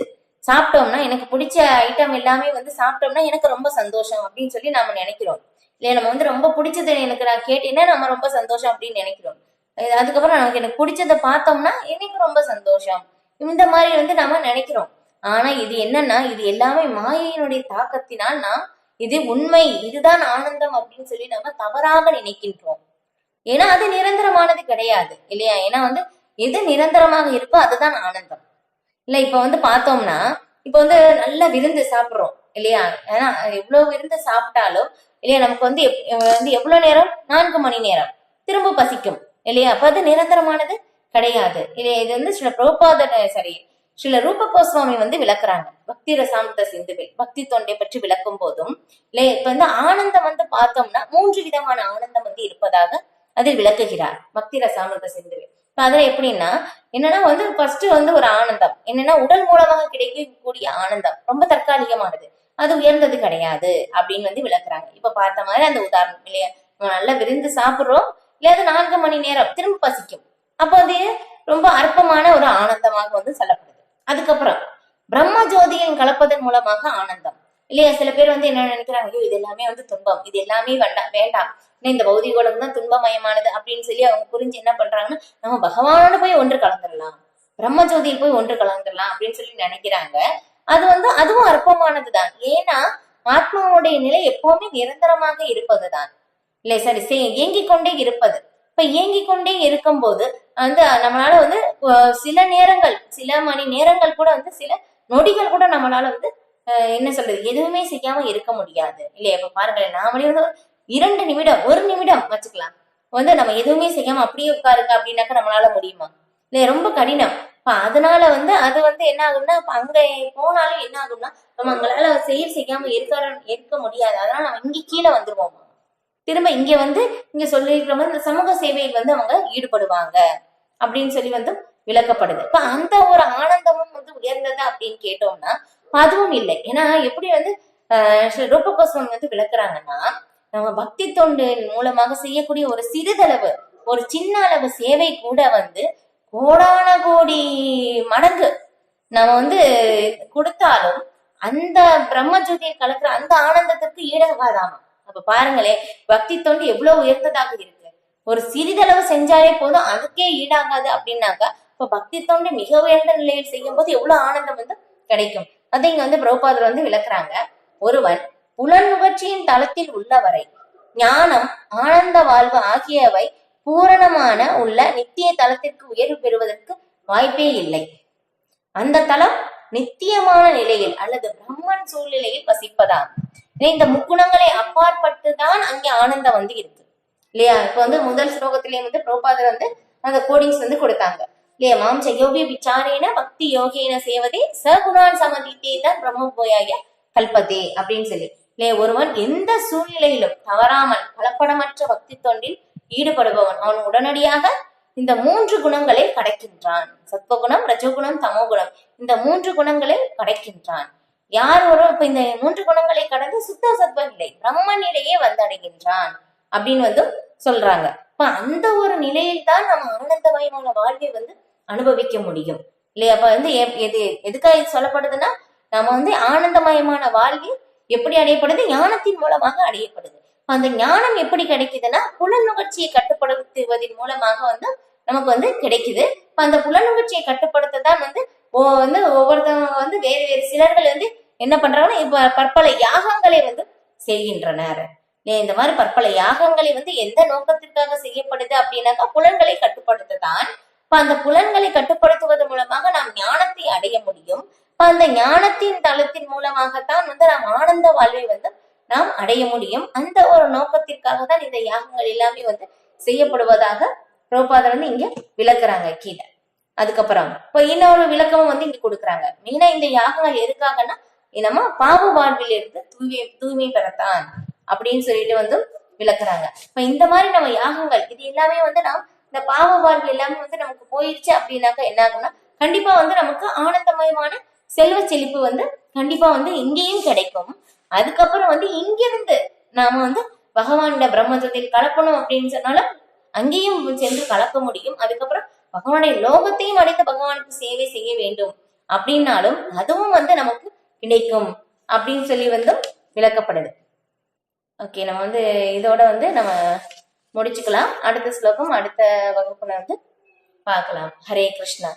A: சாப்பிட்டோம்னா, எனக்கு பிடிச்ச ஐட்டம் எல்லாமே சாப்பிட்டோம்னா எனக்கு ரொம்ப சந்தோஷம் அப்படின்னு சொல்லி நாம நினைக்கிறோம் இல்லையா. நம்ம ரொம்ப பிடிச்சது எனக்கு நான் கேட்டேன்னா நம்ம ரொம்ப சந்தோஷம் அப்படின்னு நினைக்கிறோம். அதுக்கப்புறம் எனக்கு பிடிச்சதை பார்த்தோம்னா எனக்கு ரொம்ப சந்தோஷம், இந்த மாதிரி நாம நினைக்கிறோம். ஆனா இது என்னன்னா, இது எல்லாமே மாயையினுடைய தாக்கத்தினால் நாம் இது உண்மை, இதுதான் ஆனந்தம் அப்படின்னு சொல்லி நம்ம தவறாக நினைக்கின்றோம். ஏன்னா அது நிரந்தரமானது கிடையாது இல்லையா. ஏன்னா வந்து எது நிரந்தரமாக இருக்கோ அதுதான் ஆனந்தம். இல்ல இப்ப வந்து பார்த்தோம்னா இப்ப வந்து நல்ல விருந்து சாப்பிடுறோம் இல்லையா. ஏன்னா எவ்வளவு விருந்து சாப்பிட்டாலும் இல்லையா நமக்கு வந்து வந்து எவ்வளவு நேரம், 4 மணி நேரம் திரும்ப பசிக்கும் இல்லையா. அப்ப அது நிரந்தரமானது கிடையாது இல்லையா. இது வந்து சில பிரபுபாதர் சரி சில ரூப கோஸ்வாமி வந்து விளக்குறாங்க பக்தி ரசாமிர்த சிந்துவில் பக்தி தொண்டை பற்றி விளக்கும் போதும் இல்லையா. இப்ப வந்து ஆனந்தம் வந்து பார்த்தோம்னா 3 விதமான ஆனந்தம் வந்து இருப்பதாக அதில் விளக்குகிறார் பக்தி ரசாமிர்த சிந்துவில். அதுல எப்படின்னா என்னன்னா வந்து ஃபர்ஸ்ட் வந்து ஒரு ஆனந்தம் என்னன்னா உடல் மூலமாக கிடைக்கக்கூடிய ஆனந்தம் ரொம்ப தற்காலிகமானது, அது உயர்ந்தது கிடையாது அப்படின்னு வந்து விளக்குறாங்க. இப்ப பார்த்த மாதிரி அந்த உதாரணம் இல்லையா, நம்ம நல்லா விருந்து சாப்பிடுறோம் இல்லையா, அது 4 மணி நேரம் திரும்ப பசிக்கும், அப்போ வந்து ரொம்ப அற்பமான ஒரு ஆனந்தமாக வந்து சொல்லப்படுது. அதுக்கப்புறம் பிரம்ம ஜோதியின் கலப்பதன் மூலமாக ஆனந்தம் இல்லையா. சில பேர் வந்து என்ன நினைக்கிறாங்க, ஐயோ இது எல்லாமே வந்து துன்பம், இது எல்லாமே வேண்டாம் இந்த பௌதிக உலகம் தான் துன்பமயமானது அப்படின்னு சொல்லி அவங்க புரிஞ்சு என்ன பண்றாங்கன்னா நம்ம பகவானோட போய் ஒன்று கலந்துடலாம், பிரம்ம ஜோதியில் போய் ஒன்று கலந்துடலாம் அப்படின்னு சொல்லி நினைக்கிறாங்க. அது வந்து அதுவும் அற்பமானதுதான். ஏன்னா ஆத்மாவுடைய நிலை எப்பவுமே நிரந்தரமாக இருப்பதுதான் இல்லை சரி இயங்கிக் கொண்டே இருப்பது. இப்ப இயங்கிக் கொண்டே இருக்கும் போது வந்து நம்மளால வந்து சில நேரங்கள் சில மணி நேரங்கள் கூட வந்து சில நொடிகள் கூட நம்மளால வந்து என்ன சொல்றது எதுவுமே செய்யாம இருக்க முடியாது இல்லையா. இப்ப பாருங்களேன், நாமளே வந்து 2 நிமிடம் 1 நிமிடம் வச்சுக்கலாம் வந்து நம்ம எதுவுமே செய்யாம அப்படியே உட்காருங்க அப்படின்னாக்க நம்மளால முடியுமா இல்லையா, ரொம்ப கடினம். அதனால வந்து அது வந்து என்ன ஆகும்னா அங்க போனாலும் என்ன ஆகும்னா நம்ம அங்களால செய்யாம இருக்க முடியாது. அதனால நம்ம இங்க கீழே வந்துருவோம், திரும்ப இங்க வந்து இங்க சொல்லிருக்கிற மாதிரி இந்த சமூக சேவையில் வந்து அவங்க ஈடுபடுவாங்க அப்படின்னு சொல்லி வந்து விளக்கப்படுது. இப்ப அந்த ஒரு ஆனந்தமும் வந்து உயர்ந்தது அப்படின்னு கேட்டோம்னா அதுவும் இல்லை. ஏன்னா எப்படி வந்து ரூப கோஸ்வாமி வந்து விளக்குறாங்கன்னா நம்ம பக்தி தொண்டு மூலமாக செய்யக்கூடிய ஒரு சிறிதளவு ஒரு சின்ன அளவு சேவை கூட வந்து கோடான கோடி மடங்கு நம்ம வந்து கொடுத்தாலும் அந்த பிரம்மஜோதியை கலக்கிற அந்த ஆனந்தத்திற்கு ஈடாகாதாமா. அப்ப பாருங்களேன், பக்தி தொண்டு எவ்வளவு உயர்ந்ததாக இருக்கு. ஒரு சிறிதளவு செஞ்சாலே போதும் அதுக்கே ஈடாகாது அப்படின்னாக்கா இப்ப பக்தி தொண்டு மிக உயர்ந்த நிலையில் செய்யும் போது எவ்வளவு ஆனந்தம் வந்து கிடைக்கும். அதை இங்க வந்து பிரபுபாதர் வந்து விளக்குறாங்க. ஒருவன் புலன் நுகர்ச்சியின் தளத்தில் உள்ளவரை ஞானம் ஆனந்த வாழ்வு ஆகியவை பூரணமான உள்ள நித்திய தளத்திற்கு உயர்வு பெறுவதற்கு வாய்ப்பே இல்லை. அந்த தளம் நித்தியமான நிலையில் அல்லது பிரம்மன் சூழ்நிலையில் வசிப்பதான். இந்த முக்குணங்களை அப்பாற்பட்டுதான் அங்கே ஆனந்தம் வந்து இருக்கு இல்லையா. இப்ப வந்து முதல் ஸ்லோகத்திலேயே வந்து பிரபுபாதர் வந்து அந்த கோடிங்ஸ் வந்து கொடுத்தாங்க இல்லையா. மாம்ச யோகி விசாரேன பக்தி யோகேன சேவதே சகுணான் சமதித்தே தான் பிரம்ம போயாய கல்பதே அப்படின்னு சொல்லி இல்லையா. ஒருவன் எந்த சூழ்நிலையிலும் தவறாமல் கலப்படமற்ற பக்தி தொண்டில் ஈடுபடுபவன் அவன் உடனடியாக இந்த 3 குணங்களை கடக்கின்றான். சத்வகுணம், ரஜகுணம், தமோகுணம், இந்த 3 குணங்களை கடக்கின்றான். யார் ஒரு இப்ப இந்த 3 குணங்களை கடந்து சுத்த சத்வ நிலை பிரம்ம நிலையே வந்து அடைகின்றான் அப்படின்னு வந்து சொல்றாங்க. இப்ப அந்த ஒரு நிலையில் தான் நம்ம ஆனந்தமயமான வாழ்வை வந்து அனுபவிக்க முடியும் இல்லையா. அப்ப வந்து எதுக்காக சொல்லப்படுதுன்னா நம்ம வந்து ஆனந்தமயமான வாழ்வில் எப்படி அடையப்படுது, ஞானத்தின் மூலமாக அடையப்படுது. அந்த ஞானம் எப்படி கிடைக்குதுன்னா புலன் நுகர்ச்சியை கட்டுப்படுத்துவதன் மூலமாக வந்து நமக்கு வந்து கிடைக்குது. அந்த புலன் நுகர்ச்சியை கட்டுப்படுத்ததான் வந்து ஒவ்வொருத்தவங்க வந்து வேறு வேறு சிலர்கள் வந்து என்ன பண்றாங்கன்னா இப்ப பற்பல யாகங்களை வந்து செய்கின்றனர். இந்த மாதிரி பற்பல யாகங்களை வந்து எந்த நோக்கத்திற்காக செய்யப்படுது அப்படின்னாக்கா புலன்களை கட்டுப்படுத்ததான். அந்த புலன்களை கட்டுப்படுத்துவதன் மூலமாக நாம் ஞானத்தை அடைய முடியும். அந்த ஞானத்தின் தளத்தின் மூலமாகத்தான் வந்து நாம் ஆனந்த வாழ்வை வந்து நாம் அடைய முடியும். அந்த ஒரு நோக்கத்திற்காக தான் இந்த யாகங்கள் எல்லாமே வந்து செய்யப்படுவதாக பிரபுபாதர் வந்து இங்க விளக்குறாங்க கீழே. அதுக்கப்புறம் இப்ப இன்னொரு விளக்கமும் வந்து இங்க கொடுக்குறாங்க. மெயினா இந்த யாகங்கள் எதுக்காகன்னா நம்ம பாவ வாழ்வில் இருந்து தூய்மை பெறத்தான் அப்படின்னு சொல்லிட்டு வந்து விளக்குறாங்க. இப்ப இந்த மாதிரி நம்ம யாகங்கள் இது எல்லாமே வந்து நாம் இந்த பாவ வாழ்வு எல்லாமே வந்து நமக்கு போயிடுச்சு அப்படின்னாக்கா என்ன ஆகும்னா கண்டிப்பா வந்து நமக்கு ஆனந்தமயமான செல்வ செழிப்பு வந்து கண்டிப்பா வந்து இங்கேயும் கிடைக்கும். அதுக்கப்புறம் வந்து இங்கிருந்து நாம வந்து பகவானோட பிரம்மத்தில் கலக்கணும் அப்படின்னு சொன்னாலும் அங்கேயும் சென்று கலக்க முடியும். அதுக்கப்புறம் பகவானுடைய லோகத்தையும் அடைந்து பகவானுக்கு சேவை செய்ய வேண்டும் அப்படின்னாலும் அதுவும் வந்து நமக்கு கிடைக்கும் அப்படின்னு சொல்லி வந்து விளக்கப்படுது. ஓகே, நம்ம வந்து இதோட வந்து நம்ம முடிச்சுக்கலாம். அடுத்த ஸ்லோகம் அடுத்த வகுப்புல வந்து பார்க்கலாம். ஹரே கிருஷ்ணா.